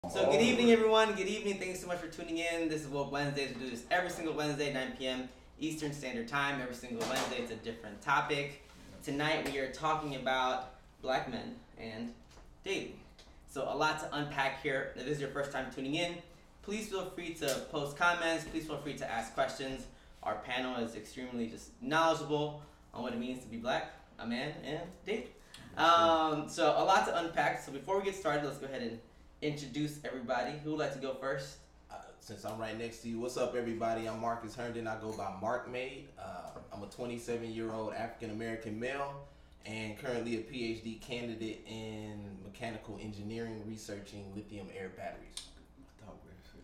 So good evening, everyone. Good evening. Thanks so much for tuning in. This is Woke Wednesdays. We do this every single Wednesday, 9 p.m. Eastern Standard Time. Every single Wednesday, it's a different topic. Tonight, we are talking about black men and dating. So a lot to unpack here. If this is your first time tuning in, please feel free to post comments. Please feel free to ask questions. Our panel is extremely just knowledgeable on what it means to be black, a man, and dating. So a lot to unpack. So before we get started, let's go ahead and introduce everybody. Who would like to go first? Since I'm right next to you, what's up, everybody? I'm Marcus Herndon. I go by Mark Made. I'm a 27-year-old African-American male and currently a PhD candidate in mechanical engineering researching lithium-air batteries.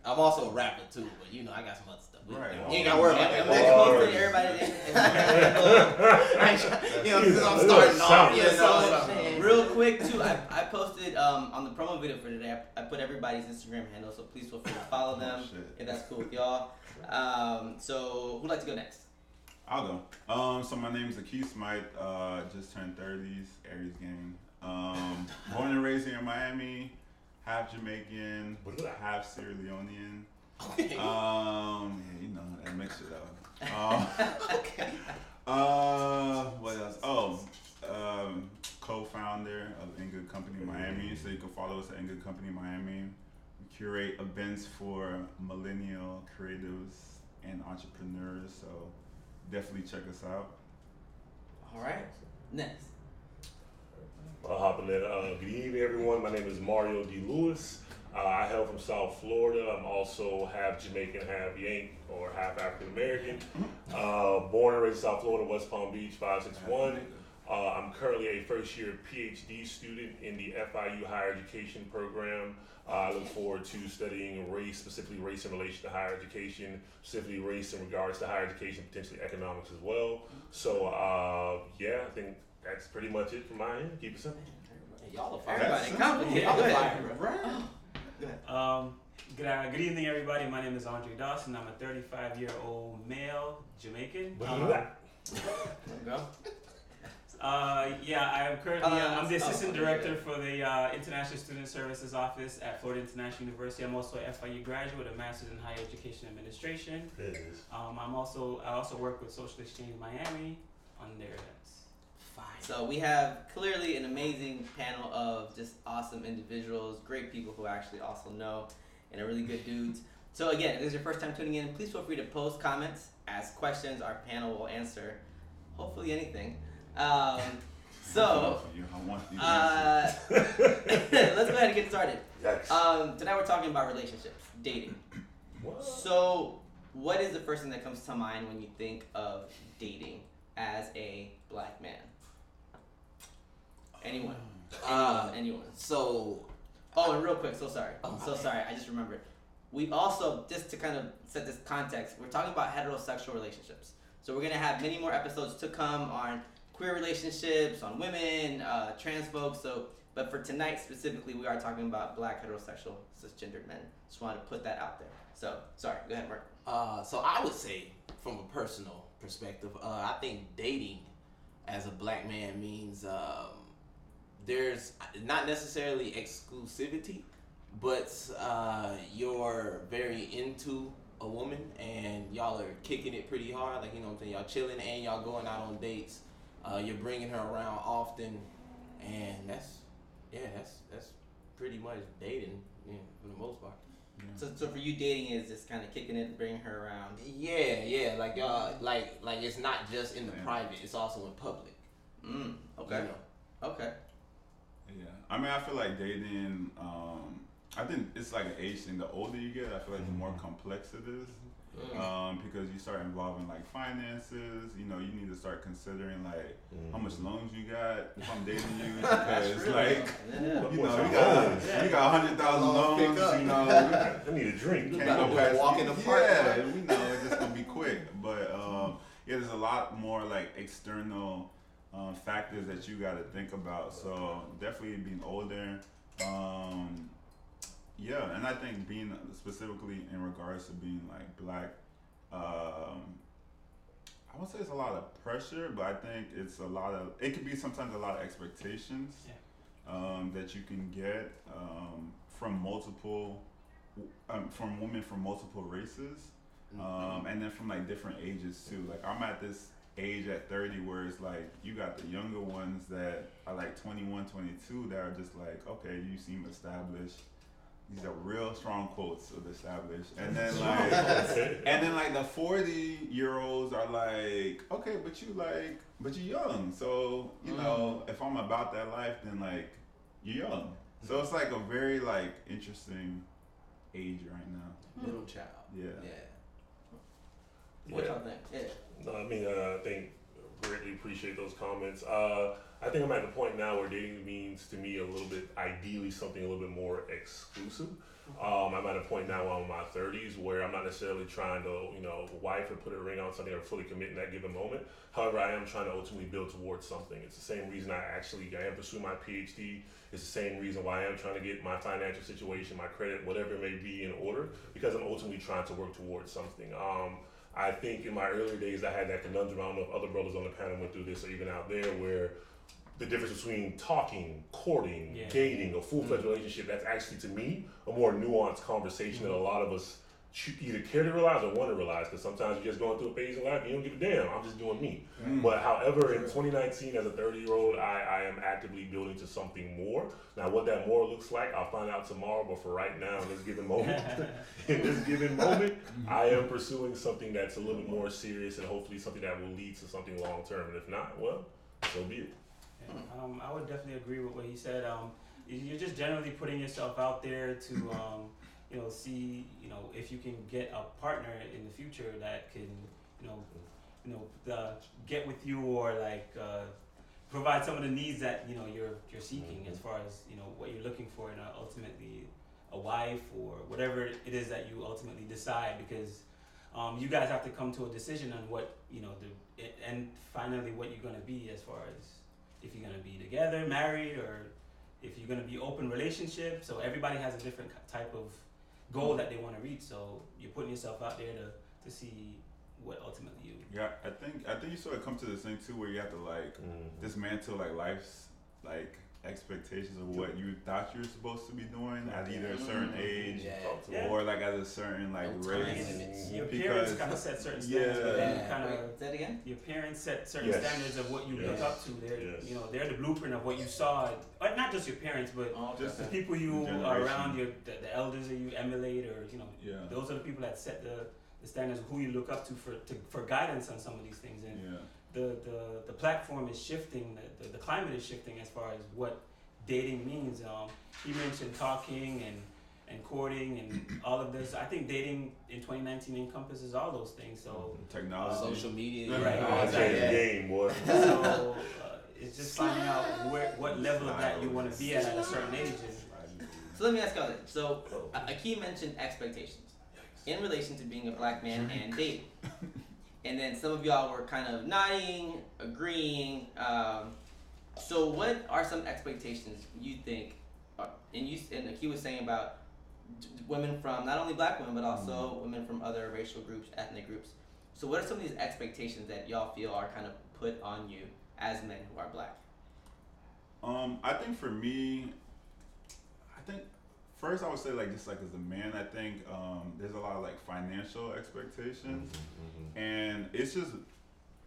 I'm also a rapper too, but you know, I got some other stuff. Right. You ain't gotta worry about that. I'm next close to everybody. I'm starting off. Yeah, so real quick too, I posted on the promo video for today. I put everybody's Instagram handle, so please feel free to follow them if that's cool with y'all. So who'd like to go next? I'll go. So my name is Akeem Smythe. Just turned 30s, Aries gang. Born and raised here in Miami. Half Jamaican, half Sierra Leonean. Yeah, you know, that mixture though. Okay. What else? Co-founder of In Good Company Miami. So you can follow us at In Good Company Miami. We curate events for millennial creatives and entrepreneurs. So definitely check us out. All right. Next. I'll hop in there. Good evening, everyone. My name is Mario D. Lewis. I hail from South Florida. I'm also half Jamaican, half Yank, or half African American. Born and raised in South Florida, West Palm Beach, 561. I'm currently a first-year PhD student in the FIU Higher Education program. I look forward to studying race, specifically race in relation to higher education, specifically race in regards to higher education, potentially economics as well. So, yeah, I think that's pretty much it from my end. Keep it simple. Hey, y'all are fire. Everybody, come. Y'all are fire, bro. Good evening, everybody. My name is Andre Dawson. I'm a 35-year-old male Jamaican. There we go. Yeah, I'm currently I'm the assistant director for the International Student Services Office at Florida International University. I'm also a FIU graduate, a master's in higher education administration. I also work with Social Exchange Miami on their events. So we have clearly an amazing panel of just awesome individuals, great people who actually also know, and are really good dudes. So again, if this is your first time tuning in, please feel free to post comments, ask questions. Our panel will answer, hopefully anything. Let's go ahead and get started. Tonight we're talking about relationships, dating. So what is the first thing that comes to mind when you think of dating as a black man? Anyone? Anyone? So, and real quick, sorry, I just remembered. We also, just to kind of set this context, we're talking about heterosexual relationships. So we're going to have many more episodes to come on queer relationships, on women, trans folks. But for tonight specifically, we are talking about black heterosexual cisgendered men. Just wanted to put that out there. So, sorry, go ahead, Mark. So I would say, from a personal perspective, I think dating as a black man means there's not necessarily exclusivity, but you're very into a woman and y'all are kicking it pretty hard. Like, you know what I'm saying? Y'all chilling and y'all going out on dates. You're bringing her around often, and that's pretty much dating, for the most part. So for you, dating is just kind of kicking it, bringing her around. Yeah, like y'all, like it's not just in the private; it's also in public. Okay. You know? Okay. Yeah, I mean, I feel like dating. I think it's like an age thing. The older you get, I feel like the more complex it is. Because you start involving like finances, you know, you need to start considering like how much loans you got if I'm dating you, because like you know you got 100,000 loans, you know. I need a drink. You Can't gotta go past walk in the park. Yeah, we know it's just gonna be quick, but yeah, there's a lot more like external factors that you got to think about. So definitely being older. Yeah, and I think being specifically in regards to being like black, I won't say it's a lot of pressure, but I think it's it could be sometimes a lot of expectations. Yeah. that you can get from women from multiple races, and then from like different ages too. Like I'm at this age at 30 where it's like you got the younger ones that are like 21, 22 that are just like, okay, you seem established. These are real strong quotes of established. And then like the 40-year-olds are like, okay, but you're young. So, you know, if I'm about that life, then like you're young. So it's like a very like interesting age right now. Middle child. Yeah. What y'all think? Yeah. No, I mean, I think greatly appreciate those comments. I think I'm at the point now where dating means to me a little bit, ideally something a little bit more exclusive. I'm at a point now where I'm in my 30s where I'm not necessarily trying to, wife or put a ring on something or fully commit in that given moment. However, I am trying to ultimately build towards something. It's the same reason I am pursuing my PhD. It's the same reason why I am trying to get my financial situation, my credit, whatever it may be in order, because I'm ultimately trying to work towards something. I think in my earlier days, I had that conundrum. I don't know if other brothers on the panel went through this or even out there, where the difference between talking, courting, dating, a full-fledged relationship, that's actually, to me, a more nuanced conversation that a lot of us either care to realize or want to realize, because sometimes you're just going through a phase in life and you don't give a damn, I'm just doing me. But however, in 2019, as a 30-year-old, I am actively building to something more. Now, what that more looks like, I'll find out tomorrow, but for right now, in this given moment, I am pursuing something that's a little bit more serious and hopefully something that will lead to something long-term. And if not, well, so be it. I would definitely agree with what he said. You're just generally putting yourself out there to, see, if you can get a partner in the future that can, get with you or like provide some of the needs that you're seeking as far as what you're looking for in ultimately a wife or whatever it is that you ultimately decide, because you guys have to come to a decision on what and finally what you're going to be, as far as if you're going to be together, married, or if you're going to be open relationship. So everybody has a different type of goal that they want to reach. So you're putting yourself out there to see what ultimately you. Yeah, I think you sort of come to this thing too where you have to like dismantle like life's like expectations of what you thought you were supposed to be doing at either a certain age or like at a certain like race. Your parents kind of set certain standards, but then you kind of Wait, that again? your parents set certain standards of what you look up to. They're the blueprint of what you saw. Not just your parents, but Just the people you are around, the elders that you emulate, or those are the people that set the standards of who you look up to for guidance on some of these things. And the platform is shifting, the climate is shifting as far as what dating means. He mentioned talking and courting and all of this. I think dating in 2019 encompasses all those things. So technology, social media, right? Change the game, boy. So it's just finding out what level of that you want to be at a certain age. So let me ask you all this. So Akeem mentioned expectations in relation to being a black man and dating. And then some of y'all were kind of nodding, agreeing. So what are some expectations you think, and Akeem was saying about women from not only black women, but also women from other racial groups, ethnic groups. So what are some of these expectations that y'all feel are kind of put on you as men who are black? I think for me, first I would say like just like as a man, I think there's a lot of like financial expectations, and it's just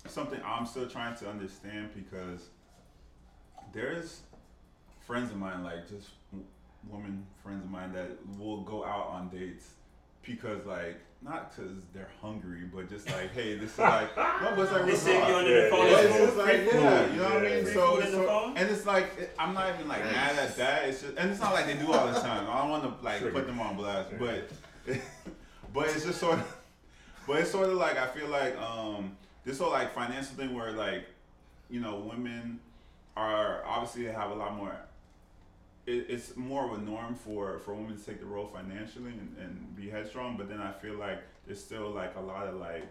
something I'm still trying to understand, because there's friends of mine, like just women friends of mine, that will go out on dates because like not because they're hungry, but just like, hey, this is like no, but it's like They save you on the phone. it's just like you know what I mean. Free So food in the phone? and it's like I'm not even like mad at that. It's just, and it's not like they do all the time. I don't want to like put them on blast, but it's just sort of like I feel like this whole like financial thing where like women are obviously they have a lot more. It's more of a norm for women to take the role financially and be headstrong, but then I feel like there's still like a lot of like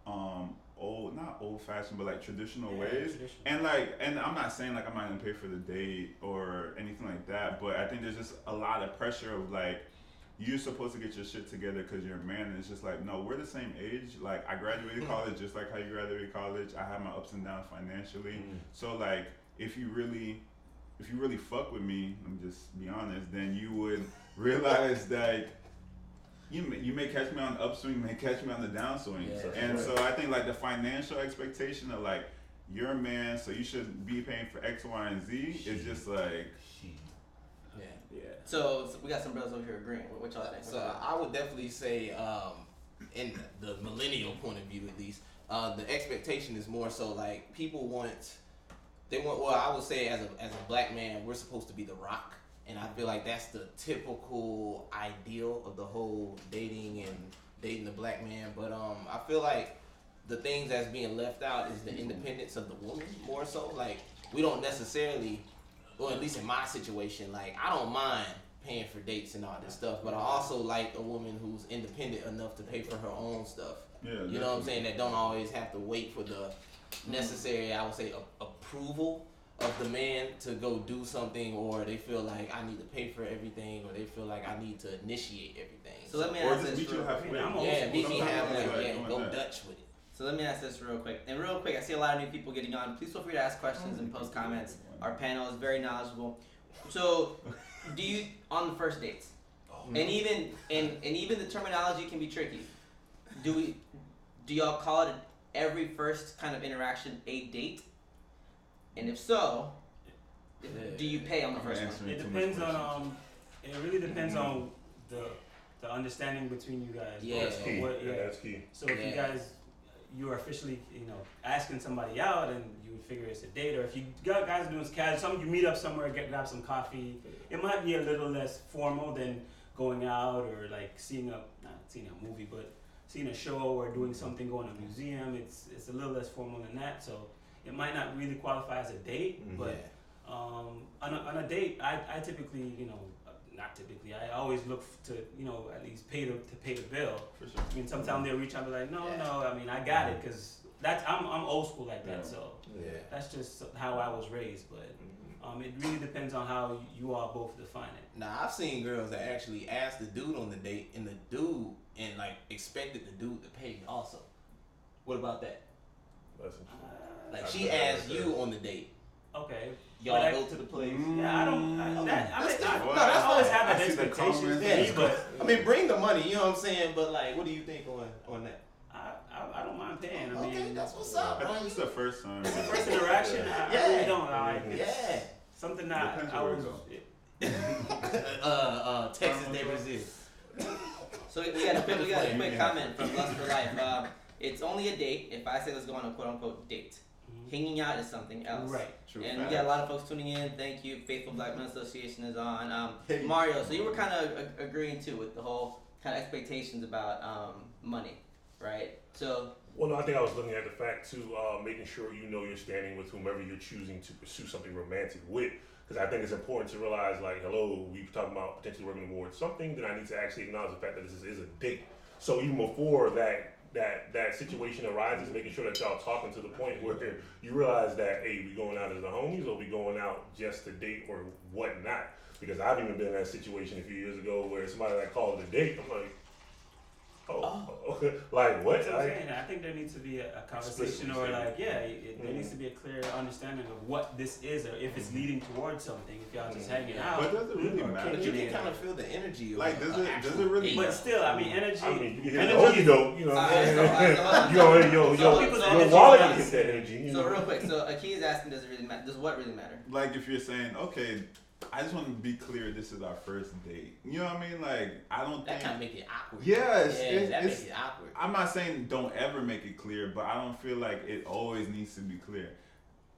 not old fashioned, but like traditional ways. And I'm not saying like I'm not gonna pay for the date or anything like that, but I think there's just a lot of pressure of like you're supposed to get your shit together because you're a man, and it's just like, no, we're the same age. Like I graduated college just like how you graduated college. I have my ups and downs financially. So like if you if you really fuck with me, I'm just be honest, then you would realize that you may catch me on the upswing, you may catch me on the downswing. Yeah. And so I think like the financial expectation of like, you're a man, so you should be paying for X, Y, and Z is just like. Yeah. So we got some brothers over here agreeing. What y'all think? So I would definitely say, in the millennial point of view at least, the expectation is more so like people want. Well, I would say as a black man, we're supposed to be the rock, and I feel like that's the typical ideal of the whole dating the black man. But I feel like the things that's being left out is the independence of the woman more so. Like we don't necessarily, or at least in my situation, like I don't mind paying for dates and all this stuff, but I also like a woman who's independent enough to pay for her own stuff. Yeah, you know what I'm saying? That don't always have to wait for the necessary, I would say, approval of the man to go do something, or they feel like I need to pay for everything, or they feel like I need to initiate everything. So let me Or ask just this meet you real halfway. Yeah, meet me halfway. Like, Yeah, doing go that. Dutch with it. So let me ask this real quick. And real quick, I see a lot of new people getting on. Please feel free to ask questions and post comments. Our panel is very knowledgeable. So, do you on the first dates? And even the terminology can be tricky. Do y'all call it every first kind of interaction a date? And if so, do you pay on the first one? It depends on it really depends on the understanding between you guys. Yeah. That's key. That's key. So if you guys you're officially asking somebody out and you figure it's a date, or if you got guys doing casual, you meet up somewhere, grab some coffee, it might be a little less formal than going out or like not seeing a movie, but seeing a show or doing something, going to a museum. It's a little less formal than that, so it might not really qualify as a date. Mm-hmm. But on a date, I typically, not typically, I always look to at least pay the bill. For sure. I mean, sometimes they'll reach out and be like, no, I mean, I got it, because I'm old school like that, so that's just how I was raised. But it really depends on how you all both define it. Now I've seen girls that actually asked the dude on the date, and the dude like expected the dude to pay also. What about that? Like she asked you on the date. Okay. Y'all go to the place. Yeah, I always have I an see the expectation. comments. But I mean, bring the money. You know what I'm saying? But like, what do you think on that? I don't mind paying. I Okay, mean, that's what's up. I think it's the first time. it's the first interaction. I really don't. Yeah. Something that Depends I where was. it goes. Texas, they Brazil. So we got a quick comment from Lust for Life. It's only a date if I say let's go on a quote unquote date. Hanging out is something else. Right. True And facts. we got a lot of folks tuning in. Thank you. Faithful Black Men Association is on. Mario, so you were kind of agreeing too with the whole kind of expectations about money, right? So. Well, no, I think I was looking at the fact too, making sure you know you're standing with whomever you're choosing to pursue something romantic with. Because I think it's important to realize, like, hello, we're talking about potentially working towards something, then I need to actually acknowledge the fact that this is a date. So even before that situation arises, making sure that y'all talking to the point where you realize that, hey, we going out as the homies, or we going out just to date or whatnot. Because I've even been in that situation a few years ago where somebody like called it a date. I'm like, like what? That's what I'm saying. I think there needs to be a conversation, or like, there needs to be a clear understanding of what this is, or if it's leading towards something. If y'all just hanging out, But does it really matter? But you can kind of feel the energy. Like, does it really? but still, I mean, energy. I mean, you can hit energy. the okie doke, you know what I'm saying? Your people's wallet energy can is hit that energy. You So know? real quick, so Aki is asking, does it really matter? Does what really matter? Like if you're saying, okay, I just want to be clear, this is our first date. You know what I mean? Like, I don't That think. kind of make it awkward. Yes, that makes it awkward. I'm not saying don't ever make it clear, but I don't feel like it always needs to be clear.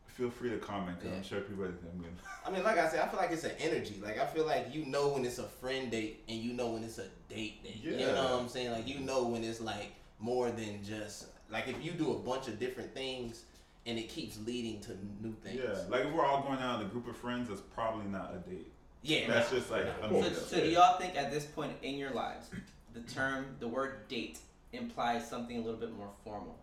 Feel free to comment, because I'm sure people are going I mean, like I said, I feel like it's an energy. Like, I feel like you know when it's a friend date and you know when it's a date. You know what I'm saying? Like, you know when it's like more than just, like if you do a bunch of different things and it keeps leading to new things. Yeah, like if we're all going out with a group of friends, it's probably not a date. Yeah. That's just like a So, meetup. so do y'all think at this point in your lives, the word date implies something a little bit more formal?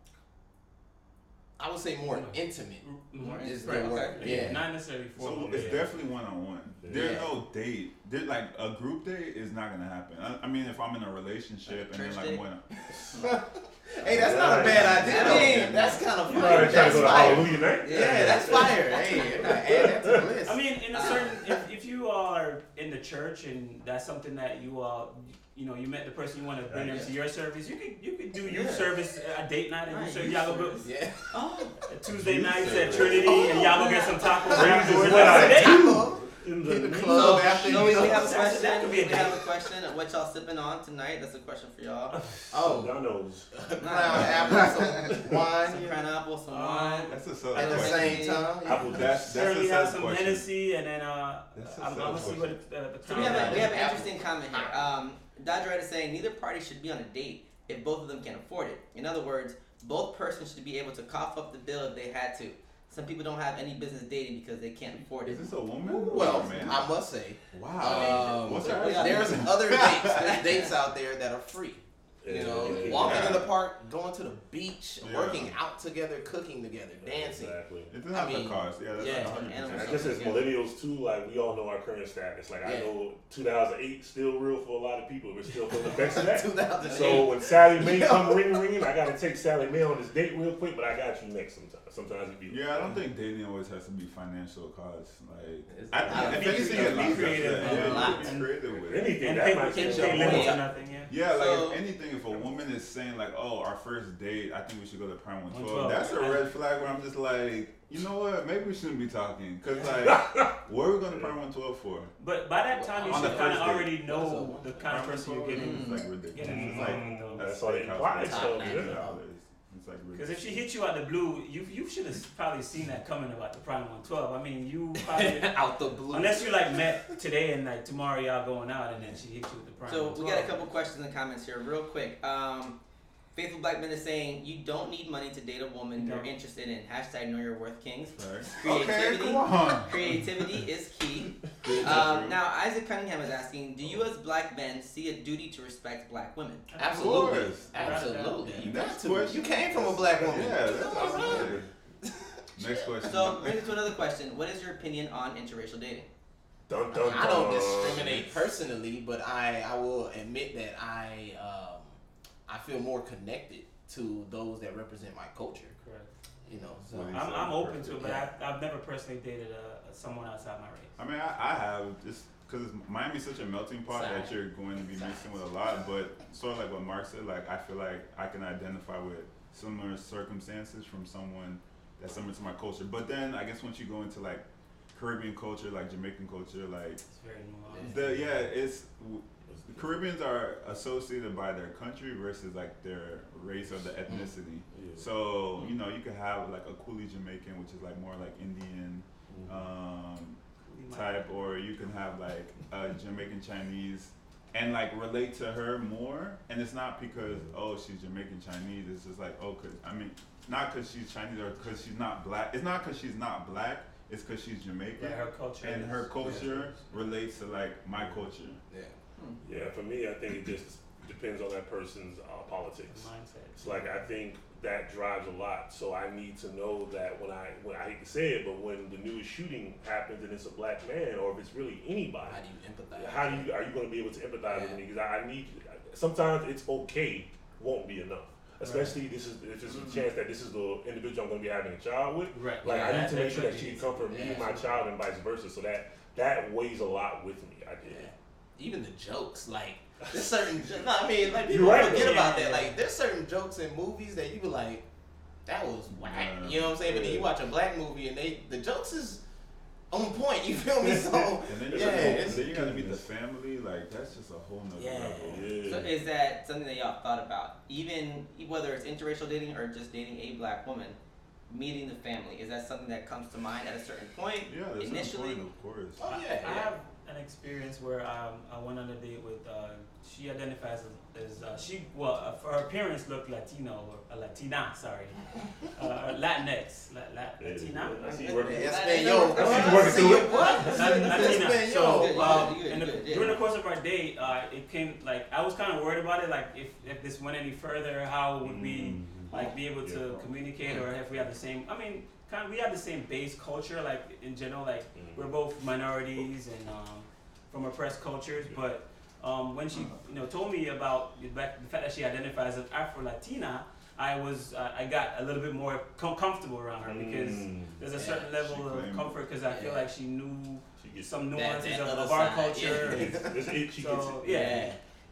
I would say more intimate. More Is intimate. the word. Okay. Yeah. Not necessarily So formal. it's definitely one-on-one. There's Yeah. no date. There's like a group date is not gonna happen. I mean, if I'm in a relationship Like a and then church like date? Hey, that's not a bad idea. I mean, that's kind of You fire. already trying to That's go to fire. Hallelujah night? Yeah, that's fire. Hey, you're not add that to the list. I mean, in a certain, if you are in the church and that's something that you know, you met the person you want to bring them to your service, you could do youth service, a date night and youth service. Y'all go Yeah. Tuesday nights at Trinity and y'all go get some tacos Praise is afterwards. what I That's a date. Taco. In Hit the the club So, after so you we have a That question. could be a We have date. a question. What y'all sipping on tonight? That's a question for y'all. Oh, Y'all knows. crown apple, some wine Some pineapple, some wine. That's a sub at the question. same time. Apple That's Certainly a have sub some question. Hennessy and then That's a I'm gonna see sub what the So we have crown we have an Apple. interesting comment here. Dodger Red is saying neither party should be on a date if both of them can afford it. In other words, both persons should be able to cough up the bill if they had to. Some people don't have any business dating because they can't afford it. Is this a woman? Well, man. I must say, Wow. What's her there's other dates. There's dates out there that are free. You know, Yeah. walking in the park, going to the beach, Yeah. working out together, cooking together, dancing. Exactly. It doesn't have I mean, the cost. Yeah, that's yeah, 100%. And I guess as millennials too, like we all know our current status. Like I Yeah. know 2008 still real for a lot of people. We're still feeling the effects of that. 2008. So when Sally Mae come ringing, I gotta take Sally Mae on this date real quick, but I got you next sometimes. Sometimes it be Yeah, I don't think dating always has to be financial costs. Like, It's I not. think Be anything creative, is be creative, yeah, a you lot. can be creative with it. anything and that pay might limits change. or nothing, yeah. Yeah, like So- if anything, if a woman is saying like, "Oh, our first date, I think we should go to Prime 112," 112. that's a red flag. Where I'm just like, you know what? Maybe we shouldn't be talking, cause like, what are we going to Prime 112 for? But by that time, you On the should kind of first date. already know the kind of person you're getting. It's like ridiculous. Getting It's like involved. that's all it implies, so, yeah. It's like Because ridiculous. if she hit you out the blue, you should have probably seen that coming about the Prime 112. I mean, you probably Out the blue. unless you like met today and like tomorrow y'all going out and then she hit you with the Prime So 112. we got a couple questions and comments here, real quick. Faithful Black Men is saying you don't need money to date a woman No. you're interested in. Hashtag Know Your Worth Kings. Okay, Creativity. come on. Creativity is key. True. Now Isaac Cunningham is asking, do you as black men see a duty to respect black women? Absolutely. Of course. Absolutely. You got Next to. question. You came from a black woman. Yeah, that's awesome. Next question. So brings us to another question. What is your opinion on interracial dating? Dun, dun, I don't dun. discriminate personally, but I will admit that I feel more connected to those that represent my culture. Correct. You know, so What do you I'm open to it, but Yeah. I've never personally dated someone outside my race. I mean, I have just because Miami's such a melting pot that you're going to be mixing with a lot. But sort of like what Mark said, like I feel like I can identify with similar circumstances from someone that's similar to my culture. But then I guess once you go into like Caribbean culture, like Jamaican culture, like It's very nuanced. the Caribbeans are associated by their country versus like their race or the ethnicity. Yeah. So you know you could have like a Coolie Jamaican, which is like more like Indian type, or you can have like a Jamaican Chinese and like relate to her more. And it's not because oh she's Jamaican Chinese. It's just like oh cause I mean not because she's Chinese or because she's not black. It's not because she's not black. It's because she's Jamaican. Yeah, her culture. And is- her culture relates to like my culture. yeah. Yeah, for me, I think it just depends on that person's politics. mindset. It's like I think that drives a lot. So I need to know that when I hate to say it, but when the newest shooting happens and it's a black man, or if it's really anybody, How do you empathize? are you going to be able to empathize with me? Because I need. Sometimes it's okay, won't be enough. Especially if there's a chance that this is the individual I'm going to be having a child with. Right. Like I need to that make sure that could she be- can comfort me and my child and vice versa. So that weighs a lot with me. I did. Yeah. Even the jokes, like there's certain. No, I mean, like You're people right, forget though. about Yeah. that. Like there's certain jokes in movies that you be like, that was whack. Yeah. You know what I'm saying? But then you watch a black movie and the jokes is on point. You feel me? So And then you yeah, it's, then you gotta meet the family. Like that's just a whole nother Yeah. level. So is that something that y'all thought about? Even whether it's interracial dating or just dating a black woman, meeting the family, is that something that comes to mind at a certain point? Yeah, that's Initially? important, of course. oh yeah, I yeah. have an experience where I went on a date with she identifies as for her appearance looked Latino or Latina, sorry, Latinx, Latina. I see you working. Espanol. I see you working through it. Latina. Espanol. So Good, in the, good, yeah. during the course of our date, it came like I was kind of worried about it, like if this went any further, how would we like be able to communicate, or if we have the same? I mean, we have the same base culture, like in general, like we're both minorities and from oppressed cultures, but when she told me about the fact that she identifies as Afro-Latina, I got a little bit more comfortable around her because there's a certain level of comfort because I feel like she knew some nuances of our culture.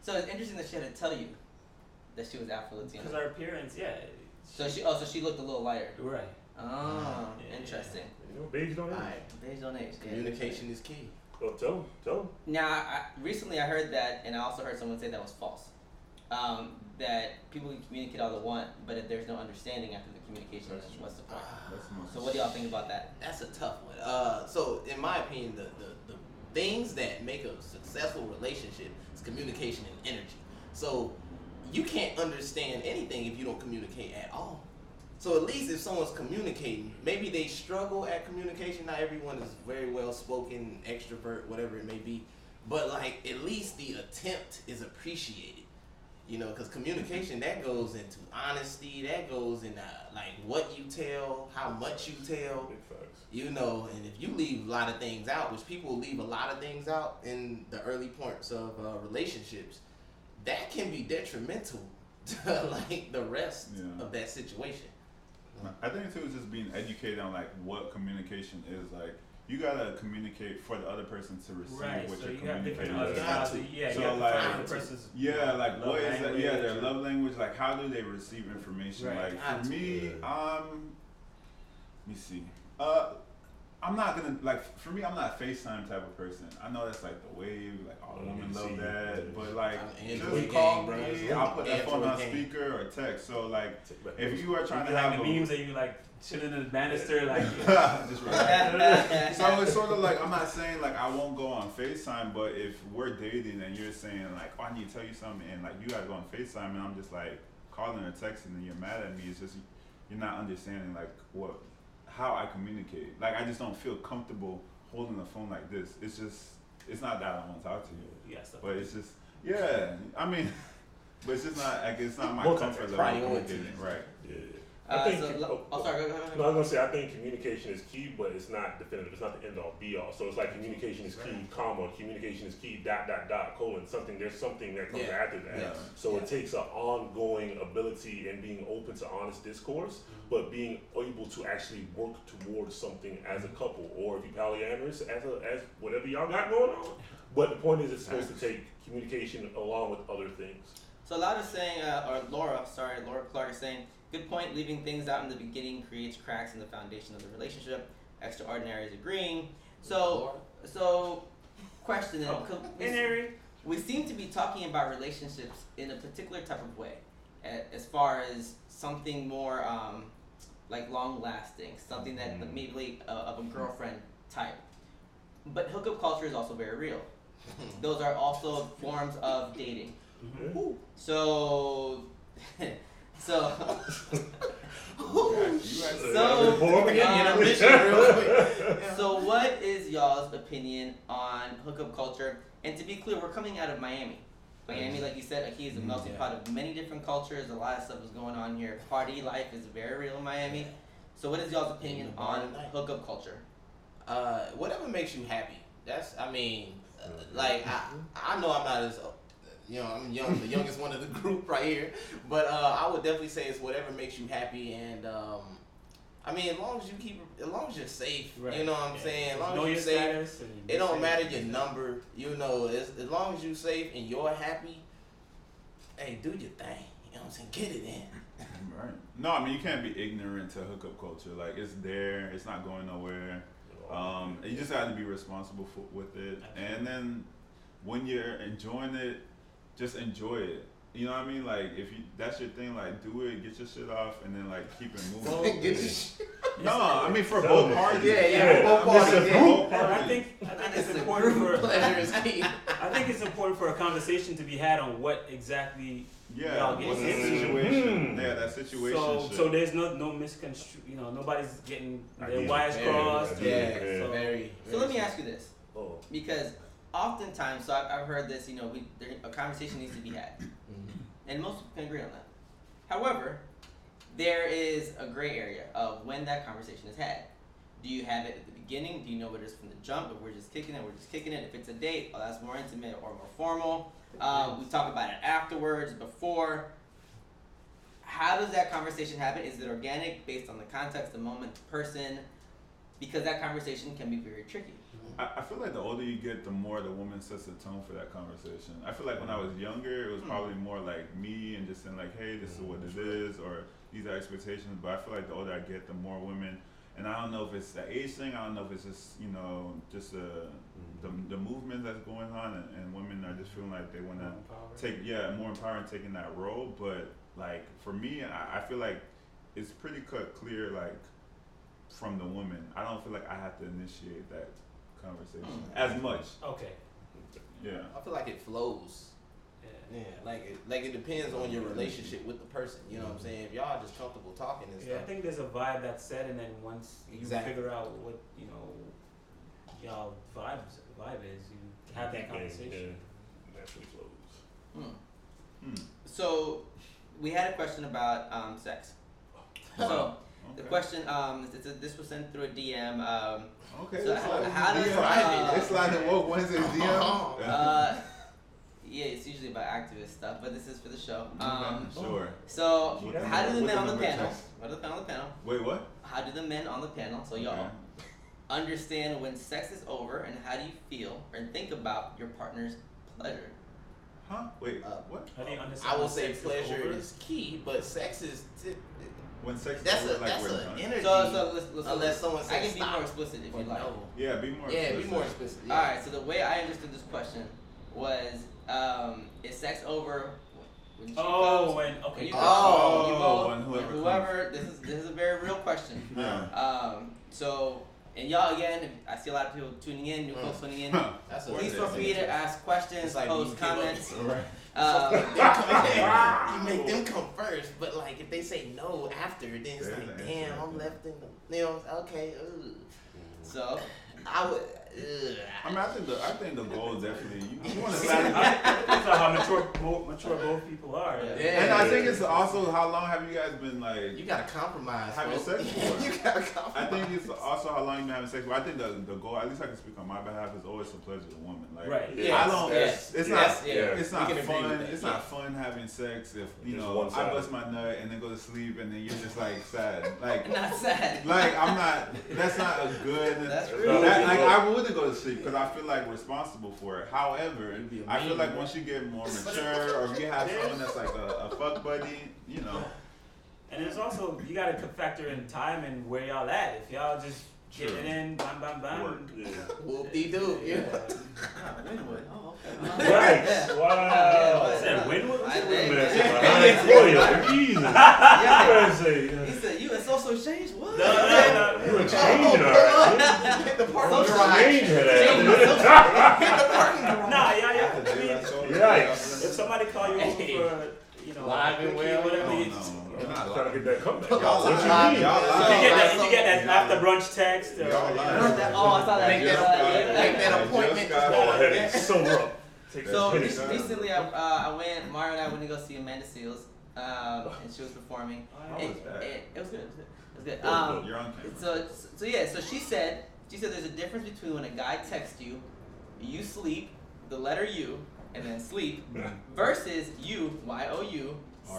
So it's interesting that she had to tell you that she was Afro-Latina. Because our appearance, So she looked a little lighter. Right. Oh, interesting. You know, beige don't age. Beige don't age. Communication is key. Oh, tell them. Now, recently I heard that, and I also heard someone say that was false. That people can communicate all they want, but if there's no understanding after the communication, then what's the point? So what do y'all think about that? That's a tough one. So in my opinion, the things that make a successful relationship is communication and energy. So you can't understand anything if you don't communicate at all. So at least if someone's communicating, maybe they struggle at communication. Not everyone is very well spoken, extrovert, whatever it may be. But like at least the attempt is appreciated. You know, because communication, that goes into honesty, that goes into like what you tell, how much you tell. Big facts. You know, and if you leave a lot of things out, which people leave a lot of things out in the early points of relationships, that can be detrimental to like the rest of that situation. I think too is just being educated on like what communication is. Like you gotta communicate for the other person to receive what you're communicating. So like what is that? Yeah, their love language. Like how do they receive information? Right. Like for me, let me see. I'm not gonna for me, I'm not a FaceTime type of person. I know that's like the wave, like all women love that, but like just call me. I'll put that phone on speaker or text. So like if you are trying to have the memes that you like chilling in the banister, like just right. So it's sort of like I'm not saying like I won't go on FaceTime, but if we're dating and you're saying like, oh, I need to tell you something, and like you gotta go on FaceTime, and I'm just like calling or texting, and you're mad at me, it's just you're not understanding like how I communicate. Like I just don't feel comfortable holding the phone like this. It's not that I want to talk to you. Yes. But it's just I mean, but it's just not like it's not my comfort level communicating. Right. Yeah. Sorry, go ahead. No, I was gonna say I think communication is key, but it's not definitive. It's not the end all be all. So it's like communication is key, comma, communication is key, ... colon, something. There's something that comes after that. Yeah. So it takes an ongoing ability and being open to honest discourse, but being able to actually work towards something as a couple, or if you polyamorous, as whatever y'all got going on. But the point is, it's supposed to take communication along with other things. So a lot is saying, Laura Clark is saying, good point, leaving things out in the beginning creates cracks in the foundation of the relationship. Extraordinary is agreeing. So question then, we seem to be talking about relationships in a particular type of way, as far as something more like long lasting, something that maybe of a girlfriend type. But hookup culture is also very real. Those are also forms of dating. Mm-hmm. So what is y'all's opinion on hookup culture? And to be clear, we're coming out of Miami. Miami, like you said, Aki is a melting pot of many different cultures. A lot of stuff is going on here. Party life is very real in Miami. So what is y'all's opinion on hookup culture? Whatever makes you happy. That's, like I know I'm not as I'm young, the youngest one of the group right here, but I would definitely say it's whatever makes you happy, and as long as you're safe, right. You know what I'm saying, as long as you're safe, it don't matter your number, as long as you're safe and you're happy, hey, do your thing, you know what I'm saying, get it in. Right. No, you can't be ignorant to hookup culture. Like it's there, it's not going nowhere. You just have to be responsible with it, and then when you're enjoying it, just enjoy it. You know what I mean? Like if that's your thing, like do it, get your shit off, and then like keep it moving. Get your shit. No, for both parties. Yeah, both parties. I think it's important for pleasure is key. I think it's important for a conversation to be had on what exactly y'all get what's the into. situation? Yeah, that situation. So there's no misconstru. Nobody's getting their wires crossed. So let me ask you this, because oftentimes, so I've heard this. A conversation needs to be had, and most people can agree on that. However, there is a gray area of when that conversation is had. Do you have it at the beginning? Do you know what it is from the jump? If we're just kicking it, If it's a date, that's more intimate or more formal. We talk about it afterwards, before. how does that conversation happen? Is it organic, based on the context, the moment, the person? Because that conversation can be very tricky. I feel like the older you get, the more the woman sets the tone for that conversation. I feel like when I was younger, it was probably more like me and just saying like, hey, this is what it is, or these are expectations. But I feel like the older I get, the more women, and I don't know if it's the age thing, I don't know if it's just, just the movement that's going on, and women are just feeling like they want to take, more empowering, taking that role. But like for me, I feel like it's pretty clear, like from the woman. I don't feel like I have to initiate that conversation as much. Okay. Yeah. I feel like it flows. Yeah, like it depends on your relationship with the person. You know what I'm saying? If y'all are just comfortable talking and Yeah, I stuff. think there's a vibe that's set, and then once you figure out what y'all vibe is, you have that conversation. Yeah, naturally flows. So we had a question about sex. So the question, this was sent through a DM. Okay. So how does it's like the Woke Wednesdays DM. Yeah, it's usually about activist stuff, but this is for the show. Sure. So how do the What men on the number panel? text? What are the men on the panel? Wait, what? How do the men on the panel, so y'all, understand when sex is over, and how do you feel and think about your partner's pleasure? Huh? Wait, what? How do you understand? I will when say sex pleasure over? is key, but sex is When sex that's is over, that's we're an done. energy. So let's unless someone says I can be stop more explicit if or you like. no. Yeah, be more Yeah, explicit. be more explicit. Yeah. Alright, so the way I understood this question was, is sex over when she comes? when When okay. you Oh, both, when whoever whoever this is a very real question. Yeah. So, and y'all again, I see a lot of people tuning in, new folks tuning in. That's a Please feel free to ask questions, It's like post you give up. comments. Right. You make them come first, but like if they say no after, then it's There's like, the damn, answer. I'm left in the, okay. So, I would. I mean, I think the goal is definitely you want to That's how mature both people are. Yeah. And I think it's also how long have you guys been like You gotta compromise. having bro. sex for? You gotta compromise. I think it's also how long you've been having sex for. I think the goal, at least I can speak on my behalf, is always to pleasure the woman. Like, Right. Yes, I don't. yes, It's yes, not. yeah. It's We not can agree fun. with that, It's not fun having sex if Just one I side. bust my nut and then go to sleep and then you're just like sad. Like not sad. like I'm not. That's not a good. That's That's true. not- That, like I wouldn't go to sleep because I feel like responsible for it. However, You'd be a I feel mean like boy. once you get more mature or if you have someone that's like a fuck buddy, And it's also you gotta factor in time and where y'all at. If y'all just getting it in, bam, bam, bam. Work. Yeah. Whoop-de-doo. Yeah. Winwood. Oh, okay. Yikes! Wow. I said Winwood. I Wait a did. minute, Yeah. boy, Jesus. Yeah. He said, you a social change? What? No. You a change, alright. Hit the parking Social garage. Change Hit that. the parking garage. Nah, yeah. I mean, Yikes. if somebody call you over Hey. for, Live and well, whatever, No, it's- no, we're not Trying to get that comeback. Y'all What you lying. mean? Y'all If lying. you get that after brunch text. Or, Y'all lying. Where's that? Oh, I saw that. Make that appointment. Go ahead and sober up. Take that So Hennessy. recently, Mario and I went to go see Amanda Seals, and she was performing. How was that? It was good. It was good. You're on camera. So she said there's a difference between when a guy texts you, you sleep, the letter U, and then sleep, versus you, Y-O-U,